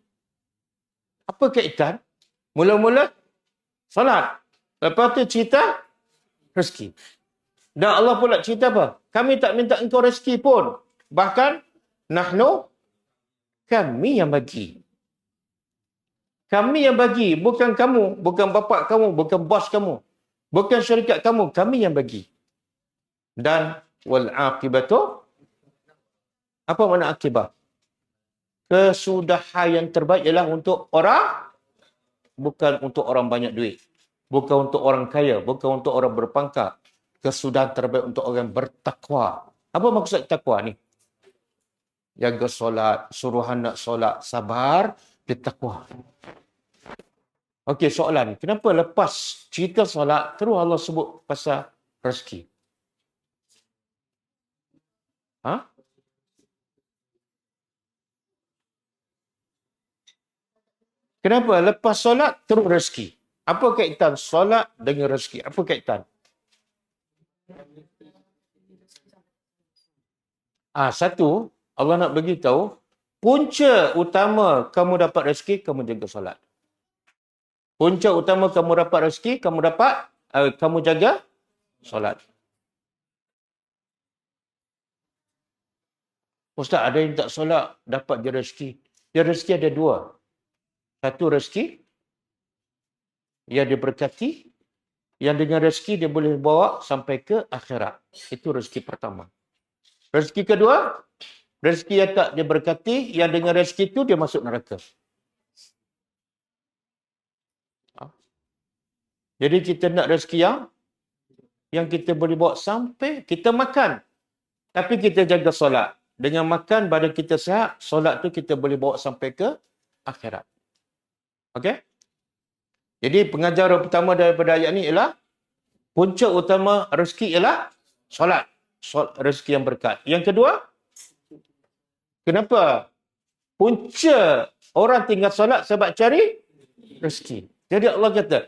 Apa kaitan? Mula-mula salat. Lepas tu cerita rezeki. Dan Allah pula cerita apa? Kami tak minta engkau rezeki pun. Bahkan, nahnu, kami yang bagi. Kami yang bagi. Bukan kamu. Bukan bapa kamu. Bukan bos kamu. Bukan syarikat kamu. Kami yang bagi. Dan wal aqibatu, apa makna akibat? Kesudahan yang terbaik ialah untuk orang, bukan untuk orang banyak duit. Bukan untuk orang kaya. Bukan untuk orang berpangkat. Kesudahan terbaik untuk orang bertakwa. Apa maksud takwa ni? Jaga solat, suruh anak solat, sabar, bertakwa. Okey, soalan. Kenapa lepas cerita solat, terus Allah sebut pasal rezeki? Ha? Kenapa lepas solat, terus rezeki? Apa kaitan solat dengan rezeki? Apa kaitan? Satu, Allah nak bagi tahu, punca utama kamu dapat rezeki, kamu jaga solat. Punca utama kamu dapat rezeki, kamu jaga solat. Ustaz, ada yang tak solat, dapat dia rezeki. Dia rezeki ada dua. Satu rezeki yang diberkati, yang dengan rezeki dia boleh bawa sampai ke akhirat. Itu rezeki pertama. Rezeki kedua, rezeki yang tak diberkati, yang dengan rezeki itu dia masuk neraka. Jadi kita nak rezeki yang kita boleh bawa sampai kita makan. Tapi kita jaga solat. Dengan makan badan kita sihat, solat tu kita boleh bawa sampai ke akhirat. Okey? Jadi pengajaran pertama daripada ayat ni ialah punca utama rezeki ialah solat. Rezeki yang berkat. Yang kedua, kenapa punca orang tinggal solat sebab cari rezeki. Jadi Allah kata,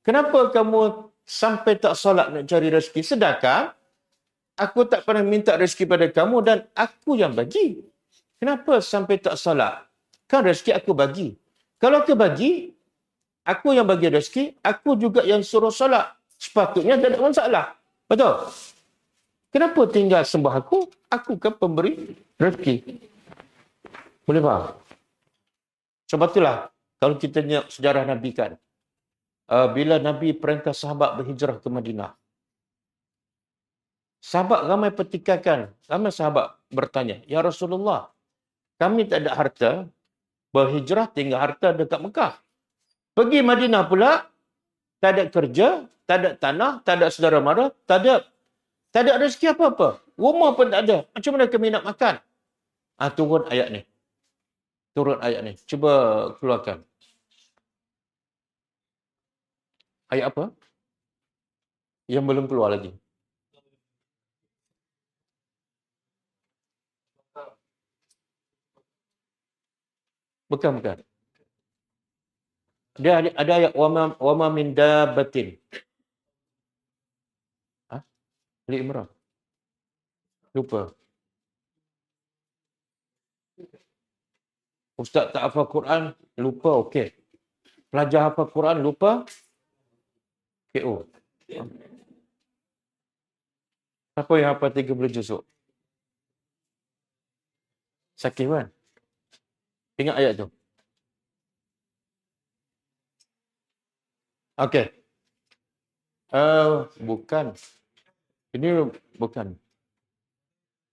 kenapa kamu sampai tak solat nak cari rezeki? Sedangkan aku tak pernah minta rezeki pada kamu dan aku yang bagi. Kenapa sampai tak solat? Kan rezeki aku bagi. Kalau aku bagi, aku yang bagi rezeki, aku juga yang suruh solat. Sepatutnya tak ada masalah. Betul? Kenapa tinggal sembah aku? Aku kan pemberi rezeki. Boleh faham? Sebab itulah, kalau kita tengok sejarah Nabi kan, bila Nabi perintah sahabat berhijrah ke Madinah, sahabat ramai pertikaikan, ramai sahabat bertanya, Ya Rasulullah, kami tak ada harta, berhijrah tinggal harta dekat Mekah. Pergi Madinah pula, tak ada kerja, tak ada tanah, tak ada saudara mara, tak ada rezeki apa-apa. Rumah pun tak ada. Macam mana kami nak makan? Turun ayat ni. Turun ayat ni. Cuba keluarkan. Ayat apa? Yang belum keluar lagi. Bukan. Dia ada ayat wama min dabbatin. Ali Imran. Lupa. Ustaz tak hafal Quran, lupa, okey. Pelajar hafal Quran, lupa, KO. Siapa yang hafal 30 juzuk? Sakit kan? Ingat ayat tu. Okey. Bukan. Ini bukan.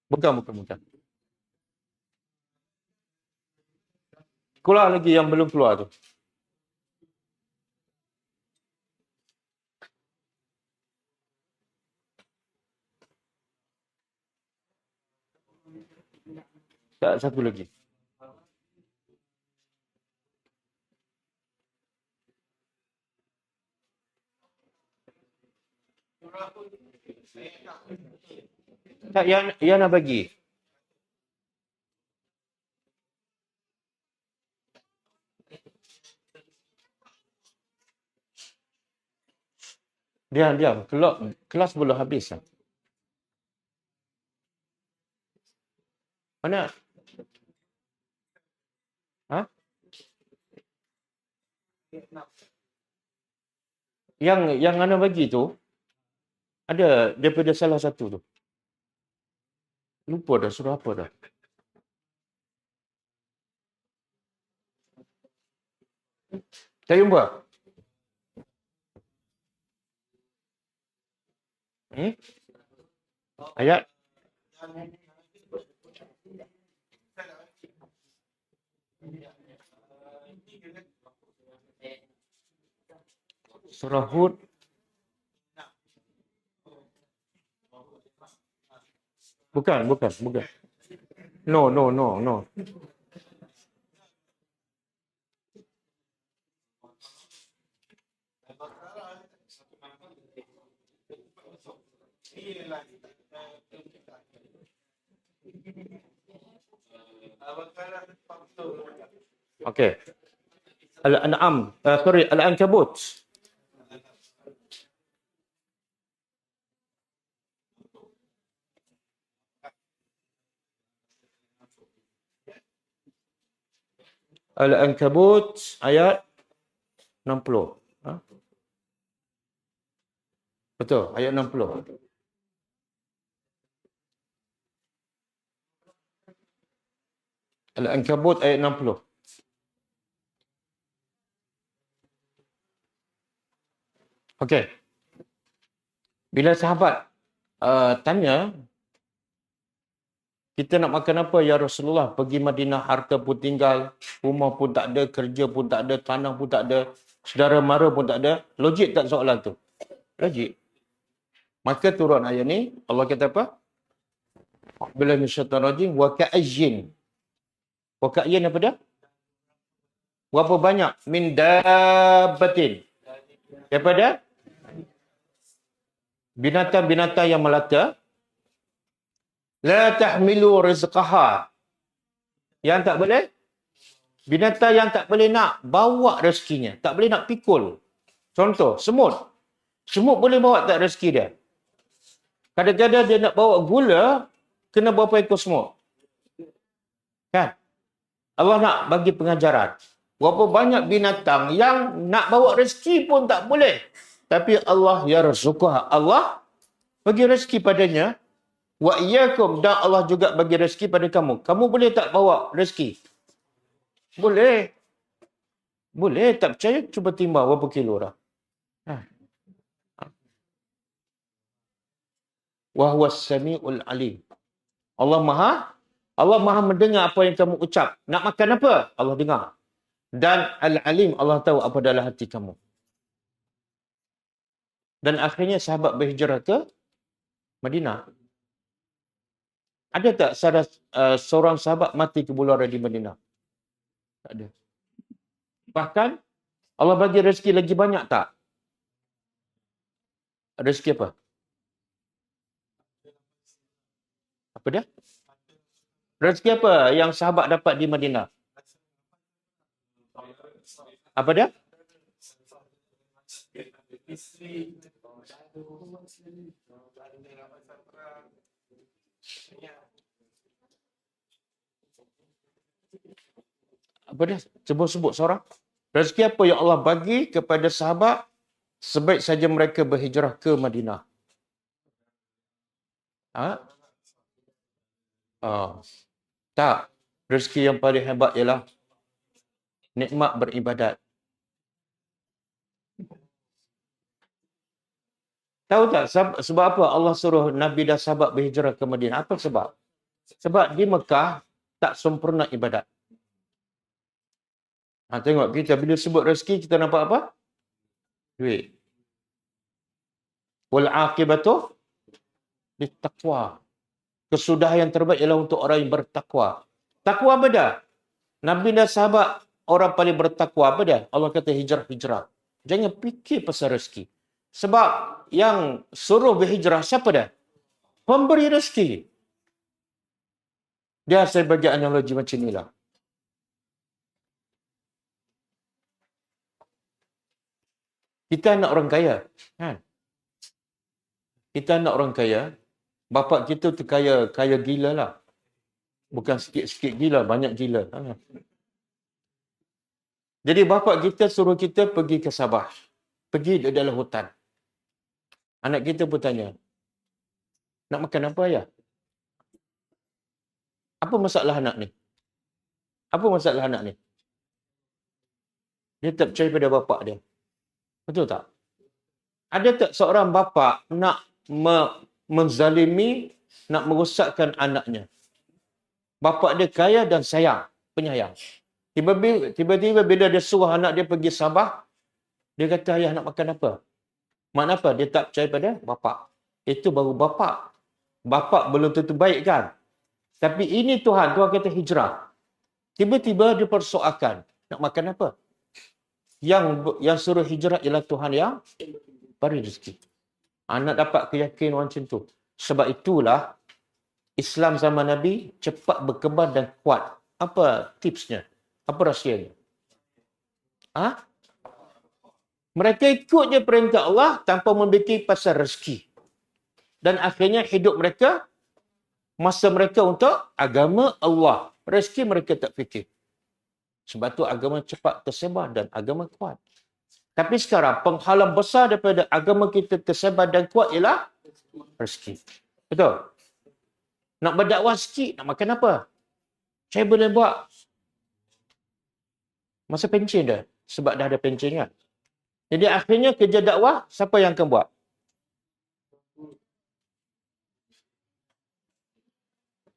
Bukan. Keluar lagi yang belum keluar tu. Tak, satu lagi. Tak, yang nak bagi. Diam. Kelas belum habis lah. Mana? Ha? Yang Ana bagi tu, ada daripada salah satu tu. Lupa dah, surah apa dah. Tak jumpa? Ayat? Surah Hud. Bukan. No. Okey. Al-An'am. Al-Ankabut. Al-Ankabut ayat 60. Ha? Betul, ayat 60. Al-Ankabut ayat 60. Okey. Bila sahabat tanya, kita nak makan apa ya Rasulullah? Pergi Madinah, harta pun tinggal, rumah pun tak ada, kerja pun tak ada, tanah pun tak ada, saudara mara pun tak ada. Logik tak soalan tu? Logik. Maka turun ayat ni, Allah kata apa? Bila syaitan rajim, wa ka'ajin. Wa ka'ajin apa dia? Berapa banyak? Min dabbatin. Daripada binatang-binatang yang melata. La tahmilu rizqaha. Yang tak boleh? Binatang yang tak boleh nak bawa rezekinya. Tak boleh nak pikul. Contoh, semut. Semut boleh bawa tak rezeki dia? Kadang-kadang dia nak bawa gula, kena berapa ekor semut? Kan? Allah nak bagi pengajaran. Berapa banyak binatang yang nak bawa rezeki pun tak boleh. Tapi Allah yarzuqha. Allah bagi rezeki padanya. Wa iyyakum, dan Allah juga bagi rezeki pada kamu. Kamu boleh tak bawa rezeki? Boleh. Boleh. Tak percaya? Cuba timbang berapa kilo dah. Wa huwas samiul alim. Allah Maha mendengar apa yang kamu ucap. Nak makan apa? Allah dengar. Dan Al-Alim, Allah tahu apa dalam hati kamu. Dan akhirnya sahabat berhijrah ke Madinah. Ada tak seorang sahabat mati kebulara di Madinah? Tak ada. Bahkan Allah bagi rezeki lagi banyak tak? Rezeki apa? Apa dia? Rezeki apa yang sahabat dapat di Madinah? Apa dia? Apa dia? Sebut seorang. Rezeki apa yang Allah bagi kepada sahabat sebaik saja mereka berhijrah ke Madinah? Ha? Tak. Rezeki yang paling hebat ialah nikmat beribadat. Tahu tak sebab apa Allah suruh Nabi dan sahabat berhijrah ke Madinah? Apa sebab? Sebab di Mekah tak sempurna ibadat. Tengok kita bila sebut rezeki kita nampak apa? Duit. Wal aqibatu littaqwa. Kesudahan yang terbaik ialah untuk orang yang bertakwa. Takwa apa dah? Nabi dan sahabat orang paling bertakwa apa dah? Allah kata hijrah. Jangan fikir pasal rezeki. Sebab yang suruh berhijrah siapa dah? Pemberi rezeki. Dia saya bagi analogi macam inilah. Kita anak orang kaya. Kan? Kita anak orang kaya. Bapak kita tu kaya gila lah. Bukan sikit-sikit gila, banyak gila. Jadi bapak kita suruh kita pergi ke Sabah. Pergi di dalam hutan. Anak kita pun tanya, nak makan apa ya? Apa masalah anak ni? Apa masalah anak ni? Dia tak percaya pada bapak dia. Betul tak? Ada tak seorang bapa nak menzalimi, nak merosakkan anaknya? Bapak dia kaya dan sayang, penyayang. Tiba-tiba bila dia suruh anak dia pergi Sabah, dia kata, ayah nak makan apa? Makna apa? Dia tak percaya pada bapak. Itu baru bapak. Bapak belum tentu baik kan? Tapi ini Tuhan kata hijrah. Tiba-tiba dia persoalkan, nak makan apa? Yang suruh hijrah ialah Tuhan yang beri rezeki. Anak dapat keyakinan macam tu. Sebab itulah Islam zaman Nabi cepat berkembang dan kuat. Apa tipsnya? Apa rahsianya? Mereka ikut je perintah Allah tanpa memikir pasal rezeki. Dan akhirnya hidup mereka, masa mereka untuk agama Allah. Rezeki mereka tak fikir. Sebab tu agama cepat tersebar dan agama kuat. Tapi sekarang penghalang besar daripada agama kita tersebar dan kuat ialah rezeki. Betul? Nak berdakwah sikit, nak makan apa? Saya boleh buat masa pencen dah. Sebab dah ada pencen kan? Jadi akhirnya kerja dakwah, siapa yang akan buat?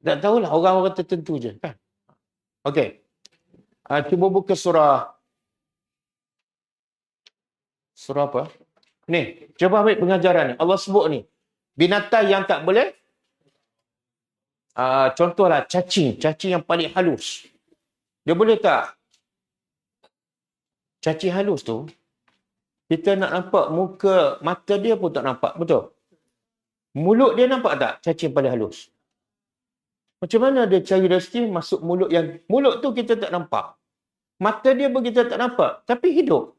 Tak tahulah, orang-orang tertentu je. Kan? Okey. Cuba buka surah apa? Ni, cuba ambil pengajaran ni. Allah sebut ni. Binatang yang tak boleh. Contohlah cacing. Cacing yang paling halus. Dia boleh tak? Cacing halus tu, kita nak nampak muka, mata dia pun tak nampak. Betul? Mulut dia nampak tak? Cacing paling halus. Macam mana dia cari rezeki masuk mulut yang... Mulut tu kita tak nampak. Mata dia pun kita tak nampak. Tapi hidup.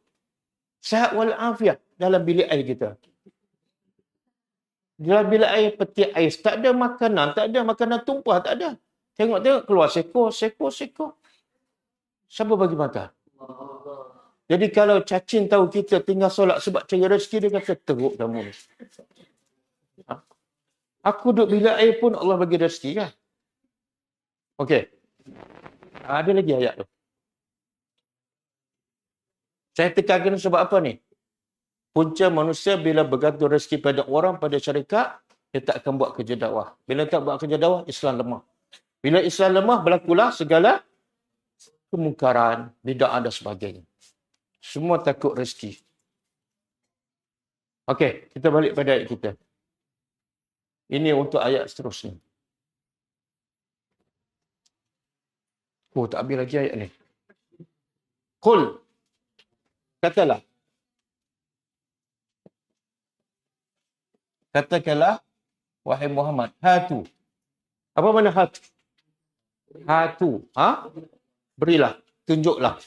Sihat walafiat dalam bilik air kita. Dalam bilik air peti ais. Tak ada makanan. Tak ada makanan tumpah. Tak ada. Tengok-tengok keluar sekor. Siapa bagi makan? Jadi kalau cacing tahu kita tinggal solat sebab cari rezeki, dia kata, teruk kamu ni. Aku duduk bilik air pun Allah bagi rezeki kan? Okey. Ada lagi ayat tu. Saya tekankan sebab apa ni? Punca manusia bila bergantung rezeki pada orang, pada syarikat, dia tak akan buat kerja dakwah. Bila tak buat kerja dakwah, Islam lemah. Bila Islam lemah, berlakulah segala kemungkaran, bid'ah dan sebagainya. Semua takut rezeki. Okey, kita balik pada ayat kita. Ini untuk ayat seterusnya. Oh, tak habis lagi ayat ni. Qul. Katalah. Katakanlah, wahai Muhammad, hatu. Apa makna hatu? Hatu. Berilah. Tunjuklah.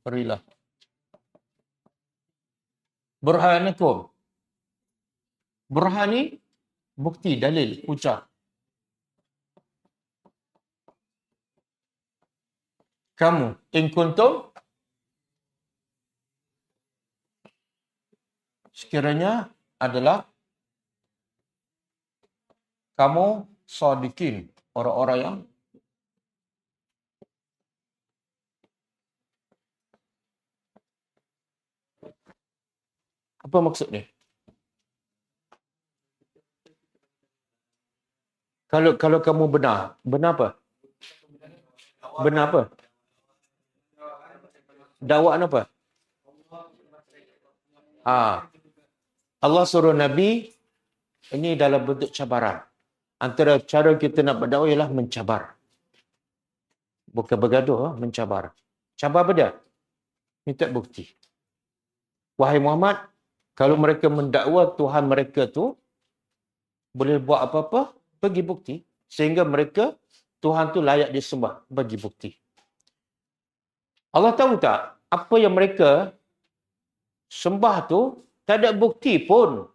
Berilah. Burhanakum. Burhan ni bukti, dalil, hujah. Kamu, in kuntum, sekiranya adalah kamu sadiqin, orang-orang yang apa maksud dia? Kalau kamu benar, benar apa? Benar apa? Dakwaan apa? Allah suruh Nabi, ini dalam bentuk cabaran. Antara cara kita nak berdakwah ialah mencabar. Bukan bergaduh, mencabar. Cabar apa dia? Minta bukti. Wahai Muhammad, kalau mereka mendakwa Tuhan mereka tu boleh buat apa-apa, bagi bukti. Sehingga mereka, Tuhan tu layak disembah, bagi bukti. Allah tahu tak, apa yang mereka sembah tu, tak ada bukti pun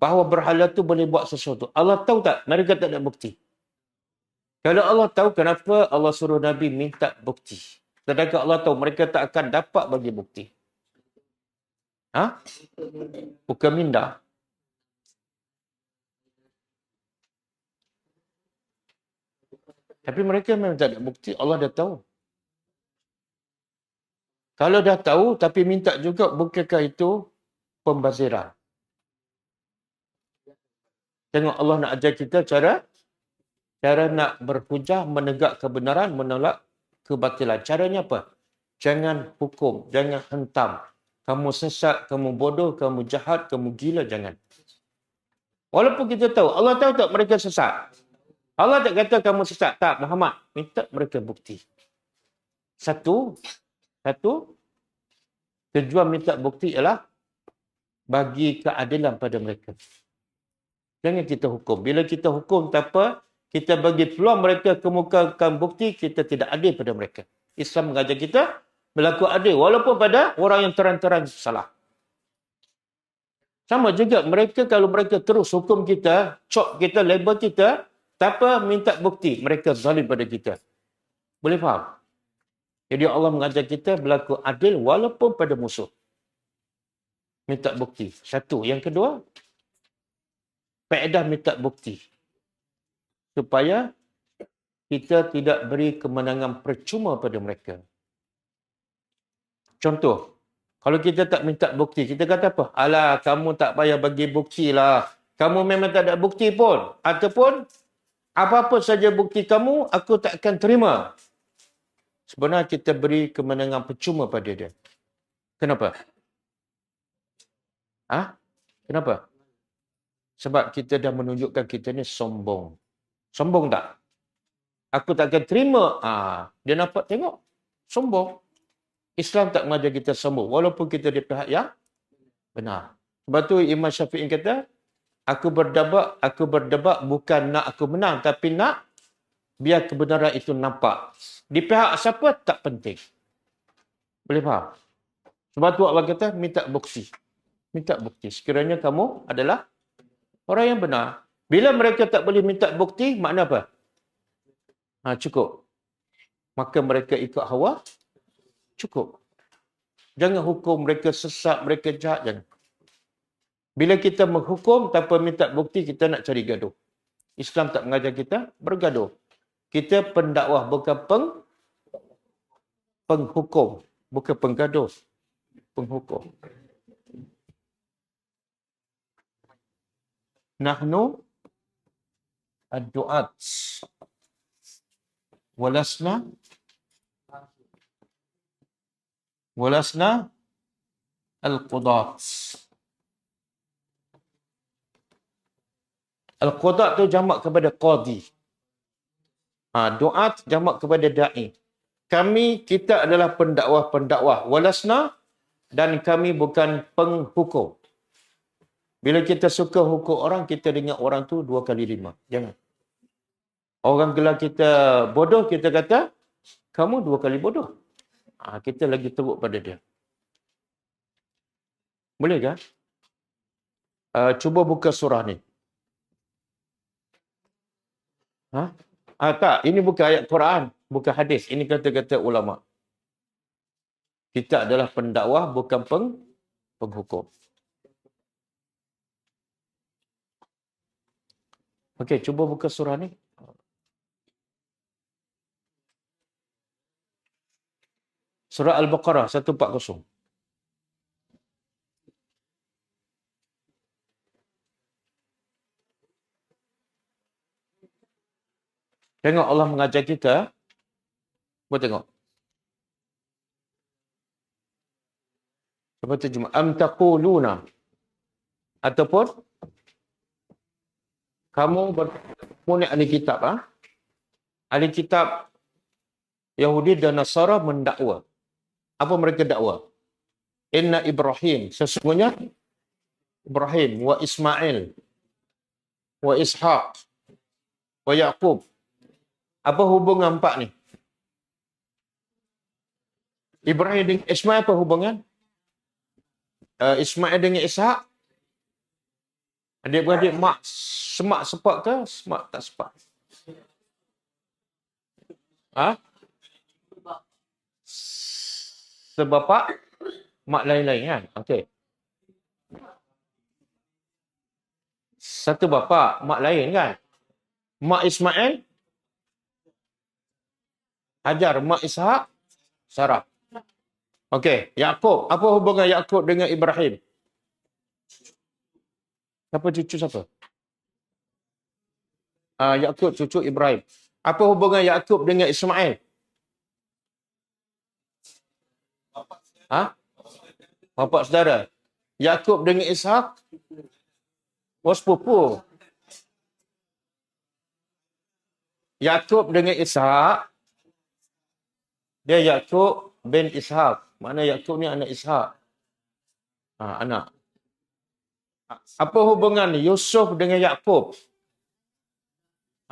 bahawa berhala tu boleh buat sesuatu. Allah tahu tak, mereka tak ada bukti. Kalau Allah tahu, kenapa Allah suruh Nabi minta bukti? Sedangkan Allah tahu mereka tak akan dapat bagi bukti. Bukan minda. Tapi mereka memang tak ada bukti. Allah dah tahu. Kalau dah tahu, tapi minta juga, bukankah itu pembaziran? Tengok Allah nak ajar kita cara nak berhujah, menegak kebenaran, menolak kebatilan. Caranya apa? Jangan hukum, jangan hentam. Kamu sesat, kamu bodoh, kamu jahat, kamu gila, jangan. Walaupun kita tahu, Allah tahu tak mereka sesat. Allah tak kata kamu sesat. Tak, Muhammad. Minta mereka bukti. Satu, tujuan minta bukti ialah bagi keadilan pada mereka. Jangan kita hukum. Bila kita hukum tak apa, kita bagi peluang mereka kemukakan bukti, kita tidak adil pada mereka. Islam mengajar kita berlaku adil walaupun pada orang yang terang-terang salah. Sama juga mereka, kalau mereka terus hukum kita, cop kita, label kita, tak apa, minta bukti. Mereka zalim pada kita. Boleh faham? Jadi Allah mengajar kita berlaku adil walaupun pada musuh. Minta bukti. Satu. Yang kedua, faedah minta bukti. Supaya kita tidak beri kemenangan percuma pada mereka. Contoh, kalau kita tak minta bukti, kita kata apa? Alah, kamu tak payah bagi bukti lah. Kamu memang tak ada bukti pun. Ataupun, apa-apa saja bukti kamu, aku tak akan terima. Sebenarnya kita beri kemenangan percuma pada dia. Kenapa? Kenapa? Sebab kita dah menunjukkan kita ni sombong. Sombong tak? Aku tak akan terima. Dia nampak, tengok. Sombong. Islam tak mengajar kita sombong. Walaupun kita di pihak yang benar. Sebab tu Imam Syafi'i kata, aku berdebat bukan nak aku menang, tapi nak biar kebenaran itu nampak. Di pihak siapa, tak penting. Boleh faham? Sebab tu Allah kata, minta bukti. Minta bukti. Sekiranya kamu adalah orang yang benar. Bila mereka tak boleh minta bukti, makna apa? Cukup. Maka mereka ikut hawa, cukup. Jangan hukum mereka sesat, mereka jahat, jangan. Bila kita menghukum tanpa minta bukti, kita nak cari gaduh. Islam tak mengajar kita bergaduh. Kita pendakwah, bukan penghukum. Bukan penggaduh. Penghukum. Nahnu ad-du'at. Walasna al-qudat. Al-qudat tu jamak kepada qadi. Du'at jamak kepada da'i. Kita adalah pendakwah-pendakwah. Walasna, dan kami bukan penghukum. Bila kita suka hukum orang, kita dengar orang tu 2 kali 5. Jangan. Orang gelar kita bodoh, kita kata, kamu 2 kali bodoh. Kita lagi teruk pada dia. Boleh kan? Cuba buka surah ni. Ha? Tak, ini bukan ayat Quran, bukan hadis. Ini kata-kata ulama. Kita adalah pendakwah, bukan penghukum. Okey, cuba buka surah ni. Surah Al-Baqarah 140. Tengok Allah mengajar kita. Buat tengok. Apa terjemah? Am taquluna. Ataupun kamu punya ahli kitab. Ahli kitab Yahudi dan Nasara mendakwa. Apa mereka dakwa? Inna Ibrahim. Sesungguhnya Ibrahim wa Ismail wa Ishaq wa Yaqub. Apa hubungan empat ni? Ibrahim dengan Ismail apa hubungan? Ismail dengan Ishaq? Adik-beradik mak semak sepak ke? Semak tak sepak? Sebapak mak lain-lain kan? Okey. Satu bapa, mak lain kan? Mak Ismail Hajar, mak Ishaq Sarah. Okey, Yaqub. Apa hubungan Yaqub dengan Ibrahim? Siapa cucu siapa? Yaqub cucu Ibrahim. Apa hubungan Yaqub dengan Ismail? Bapa saudara. Yaqub dengan Ishaq? Sepupu. Yaqub dengan Ishaq. Dia Yaqub bin Ishaq. Mana Yaqub ni anak Ishaq. Anak. Apa hubungan Yusuf dengan Yaqub?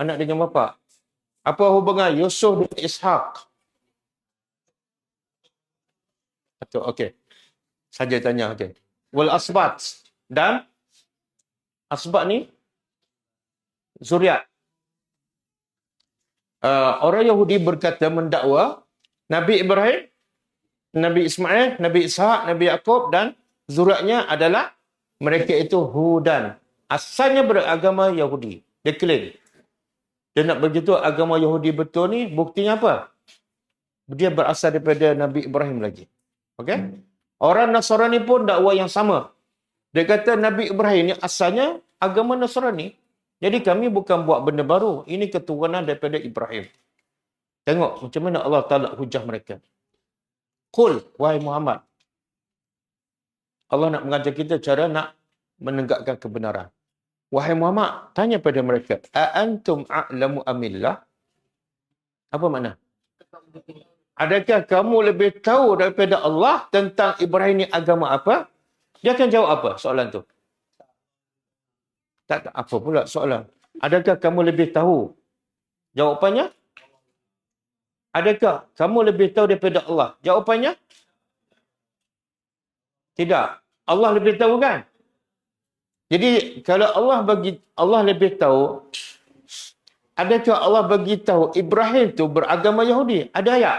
Anak dengan bapa. Apa hubungan Yusuf dengan Ishaq? Okey. Saja tanya, okey. Wal asbat. Dan asbat ni zuriat. Orang Yahudi berkata mendakwa Nabi Ibrahim, Nabi Ismail, Nabi Ishaq, Nabi Yaqub dan zuriatnya adalah mereka itu Hudan. Asalnya beragama Yahudi. Dia klaim. Dia nak begitu agama Yahudi betul ni, buktinya apa? Dia berasal daripada Nabi Ibrahim lagi. Okey? Orang Nasrani pun dakwa yang sama. Dia kata Nabi Ibrahim ni asalnya agama Nasrani. Jadi kami bukan buat benda baru. Ini keturunan daripada Ibrahim. Tengok macam mana Allah Ta'ala hujah mereka. Qul, wahai Muhammad. Allah nak mengajar kita cara nak menegakkan kebenaran. Wahai Muhammad, tanya pada mereka. A'antum a'lamu amillah? Apa makna? Adakah kamu lebih tahu daripada Allah tentang Ibrahim ni agama apa? Dia akan jawab apa soalan tu? Tak apa pula soalan. Adakah kamu lebih tahu? Jawapannya? Adakah kamu lebih tahu daripada Allah? Jawapannya? Tidak. Allah lebih tahu kan? Jadi kalau Allah lebih tahu, adakah Allah bagi tahu Ibrahim tu beragama Yahudi? Ada ayat?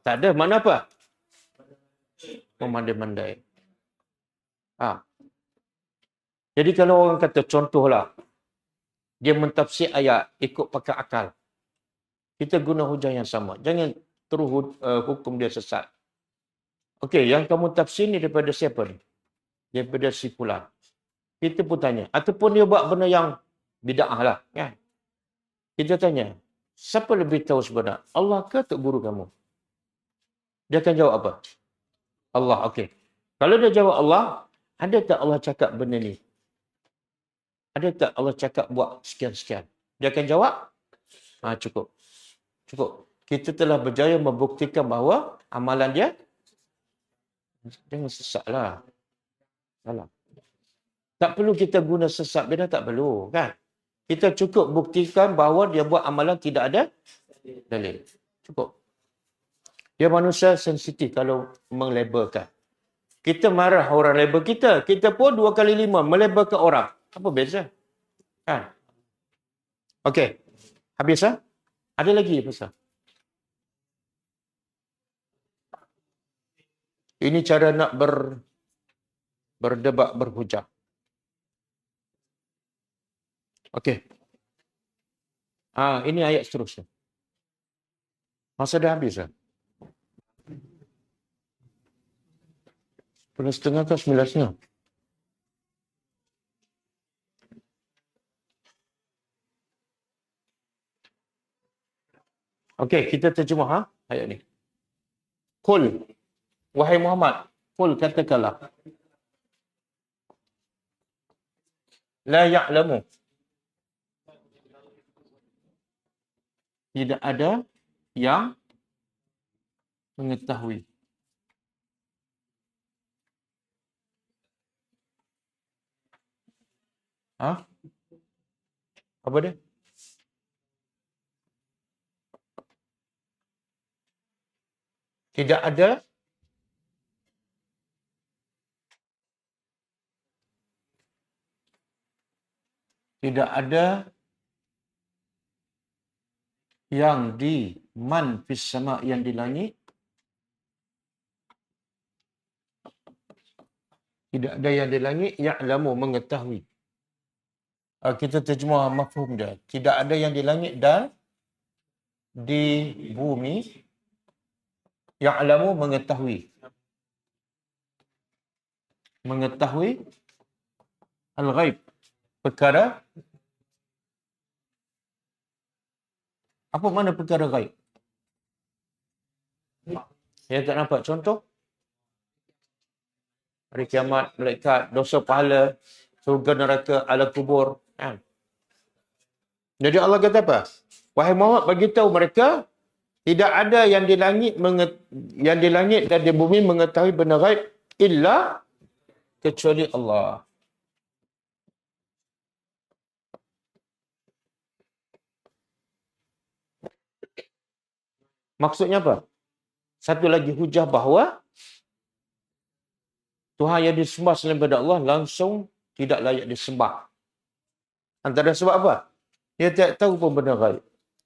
Tak ada. Mana apa? Memandai-mandai. Jadi kalau orang kata contohlah, dia mentafsir ayat ikut pakai akal. Kita guna hujah yang sama. Jangan terus hukum dia sesat. Okey, yang kamu tafsir ni daripada siapa ni? Daripada si fulan. Kita pun tanya. Ataupun dia buat benda yang bid'ah lah. Kan? Kita tanya. Siapa lebih tahu sebenarnya? Allah ke tok guru kamu? Dia akan jawab apa? Allah. Okey. Kalau dia jawab Allah, ada tak Allah cakap benda ni? Ada tak Allah cakap buat sekian-sekian? Dia akan jawab? Cukup. Cukup. Kita telah berjaya membuktikan bahawa amalan dia jangan sesat lah. Salah. Tak perlu kita guna sesat beda, tak perlu. Kan? Kita cukup buktikan bahawa dia buat amalan tidak ada dalil. Cukup. Dia manusia sensitif kalau melabelkan. Kita marah orang label kita. Kita pun 2 kali 5 melabel ke orang. Apa beza? Kan? Okey. Habis ah? Ada lagi pasal. Ini cara nak berdebat, berhujah. Okey. Ini ayat seterusnya. Masa dah habis ah? 10:30 ke 9:30? Okey, kita terjemah ayat ni. Qul, wahai Muhammad, qul katakanlah. La ya'lamu. Tidak ada yang mengetahui. Apa dia? Tidak ada yang di man fis sama, yang di langit. Tidak ada yang di langit ya'lamu, mengetahui. Kita terjemah mafhum dia. Tidak ada yang di langit dan di bumi ya'lamu, mengetahui. Mengetahui al-ghaib, perkara. Apa makna perkara ghaib? Yang tak nampak. Contoh? Hari kiamat, malaikat, dosa pahala, surga neraka, alam kubur. Kan? Jadi Allah kata apa? Wahai Muhammad, bagi tahu mereka, tidak ada yang di langit dan di bumi mengetahui benda ghaib illa kecuali Allah. Maksudnya apa? Satu lagi hujah bahawa Tuhan yang disembah selain daripada Allah langsung tidak layak disembah. Antara sebab apa? Dia tak tahu pun benda ghaib.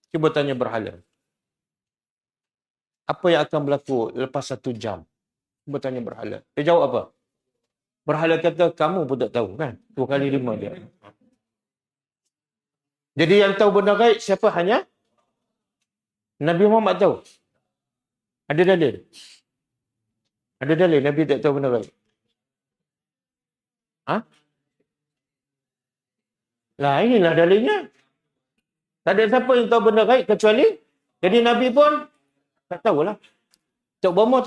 Cuba tanya berhala. Apa yang akan berlaku lepas 1 jam? Cuba tanya berhala. Dia jawab apa? Berhala kata, kamu pun tak tahu kan? 2 kali 5 dia. Jadi yang tahu benda ghaib siapa? Hanya Nabi Muhammad tahu. Ada dalil? Ada dalil Nabi tak tahu benda ghaib? Lah inilah dalilnya. Tak ada siapa yang tahu benda ghaib kecuali. Jadi Nabi pun tak tahulah. Tok Bomo.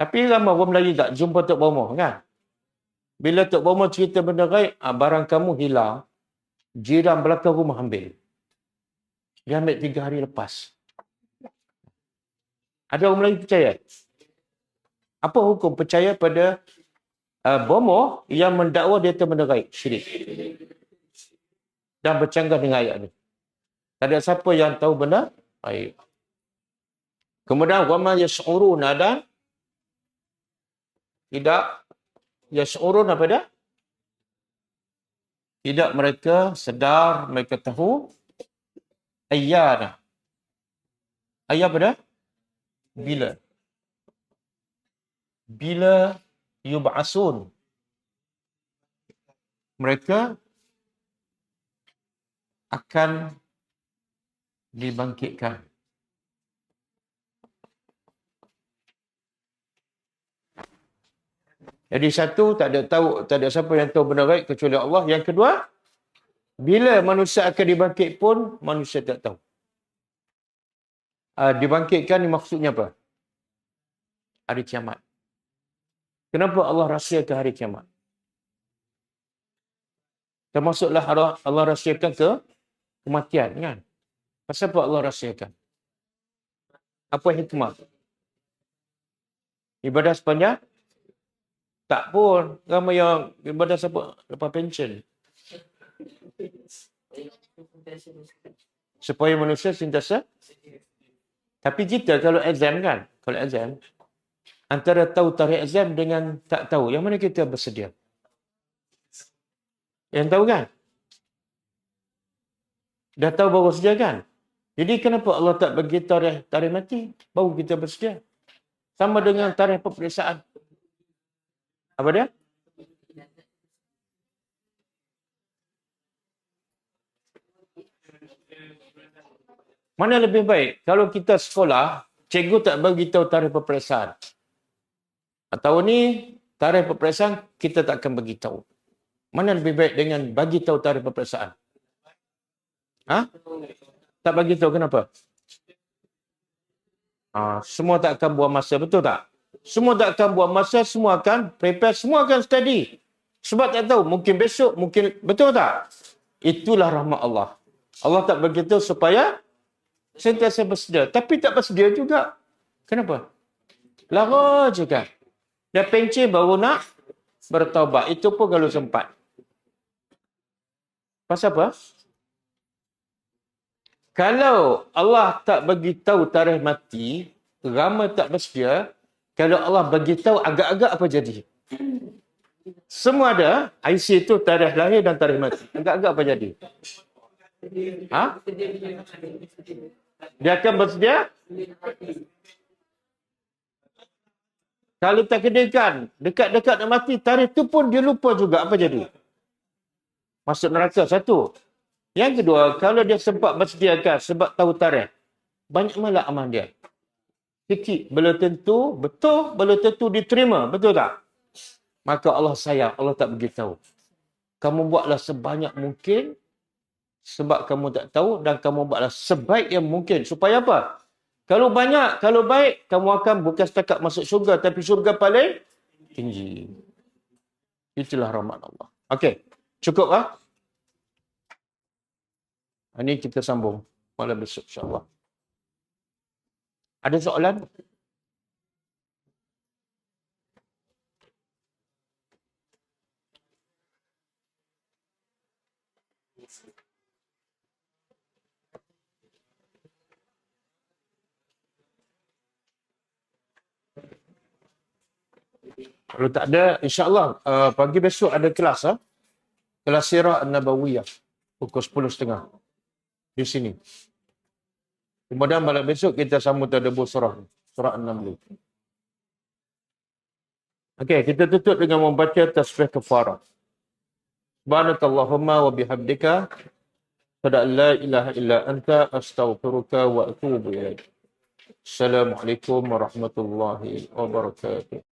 Tapi ramai orang Melayu tak jumpa Tok Bomo kan? Bila Tok Bomo cerita benda ghaib, barang kamu hilang, jiran belakang rumah ambil. Dia ambil 3 hari lepas. Ada orang Melayu percaya? Apa hukum percaya pada Bomo yang mendakwa dia tahu benda ghaib? Syirik. Dan bercanggah dengan ayat ni. Tak ada siapa yang tahu benda ghaib. Kemudian wama yash'uruna, dan tidak yash'urun apa dia? Tidak mereka sedar, mereka tahu ayyana. Ayat apa dia? Bila. Bila yub'asun. Mereka akan dibangkitkan. Jadi satu, tak ada siapa yang tahu benda ghaib kecuali Allah. Yang kedua, bila manusia akan dibangkit pun manusia tak tahu. Dibangkitkan ni maksudnya apa? Hari kiamat. Kenapa Allah rahsiakan hari kiamat? Termasuklah Allah rahsiakan ke kematian kan? Pasal apa Allah rahsiakan? Apa hikmah? Ibadah sepanjang? Tak pun. Ramai yang ibadah siapa? Lepas pension. Supaya manusia sentiasa. Tapi kita kalau exam kan, kalau exam, antara tahu tarikh exam dengan tak tahu, yang mana kita bersedia? Yang tahu kan? Dah tahu baru sedia kan? Jadi kenapa Allah tak bagi tarikh mati? Baru kita bersedia. Sama dengan tarikh peperiksaan. Apa dia? Mana lebih baik? Kalau kita sekolah, cikgu tak bagi tahu tarikh peperiksaan. Atau ni, tarikh peperiksaan, kita tak akan bagi tahu. Mana lebih baik dengan bagi tahu tarikh peperiksaan? Ha? Tak bagi tahu kenapa? Semua tak akan buang masa, betul tak? Semua tak akan buang masa, semua akan prepare, semua akan study. Sebab tak tahu, mungkin besok, mungkin, betul tak? Itulah rahmat Allah. Allah tak bagi tahu supaya sentiasa bersedia. Tapi tak bersedia juga. Kenapa? Lara je kan. Dah pencen baru nak bertaubat. Itu pun kalau sempat. Pasal apa? Kalau Allah tak bagi tahu tarikh mati, ramai tak bersedia. Kalau Allah bagi tahu agak-agak apa jadi? Semua ada. IC itu tarikh lahir dan tarikh mati. Agak-agak apa jadi? Ha? Dia akan bersedia? Kalau tak kedekan, dekat-dekat nak mati, tarikh tu pun dia lupa juga apa jadi. Masuk neraka satu. Yang kedua, kalau dia sempat bersediakan sebab tahu tarikh, banyak malah amal dia. Sikit, belum tentu, betul, belum tentu diterima, betul tak? Maka Allah sayang, Allah tak beritahu. Kamu buatlah sebanyak mungkin sebab kamu tak tahu dan kamu buatlah sebaik yang mungkin. Supaya apa? Kalau banyak, kalau baik, kamu akan bukan setakat masuk syurga, tapi syurga paling tinggi. Itulah rahmat Allah. Okey, cukup lah. Ini kita sambung malam besok insyaAllah. Ada soalan? Kalau tak ada, insyaAllah pagi besok ada kelas. Kelas Sirah An-Nabawiyah. Pukul 10.30. Di sini. Kemudian malam besok kita sambung tadabbur surah. Surah An-Naml. Okey, kita tutup dengan membaca tasbih kafarah. Subhanakallahumma wa bihamdika. Asyhadu an la ilaha illa anta astaghfiruka wa atubu ilaik. Assalamualaikum warahmatullahi wabarakatuh.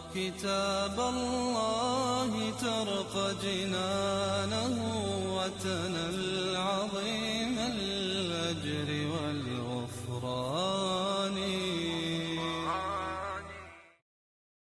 كتاب الله ترق جنانه وتنى العظيم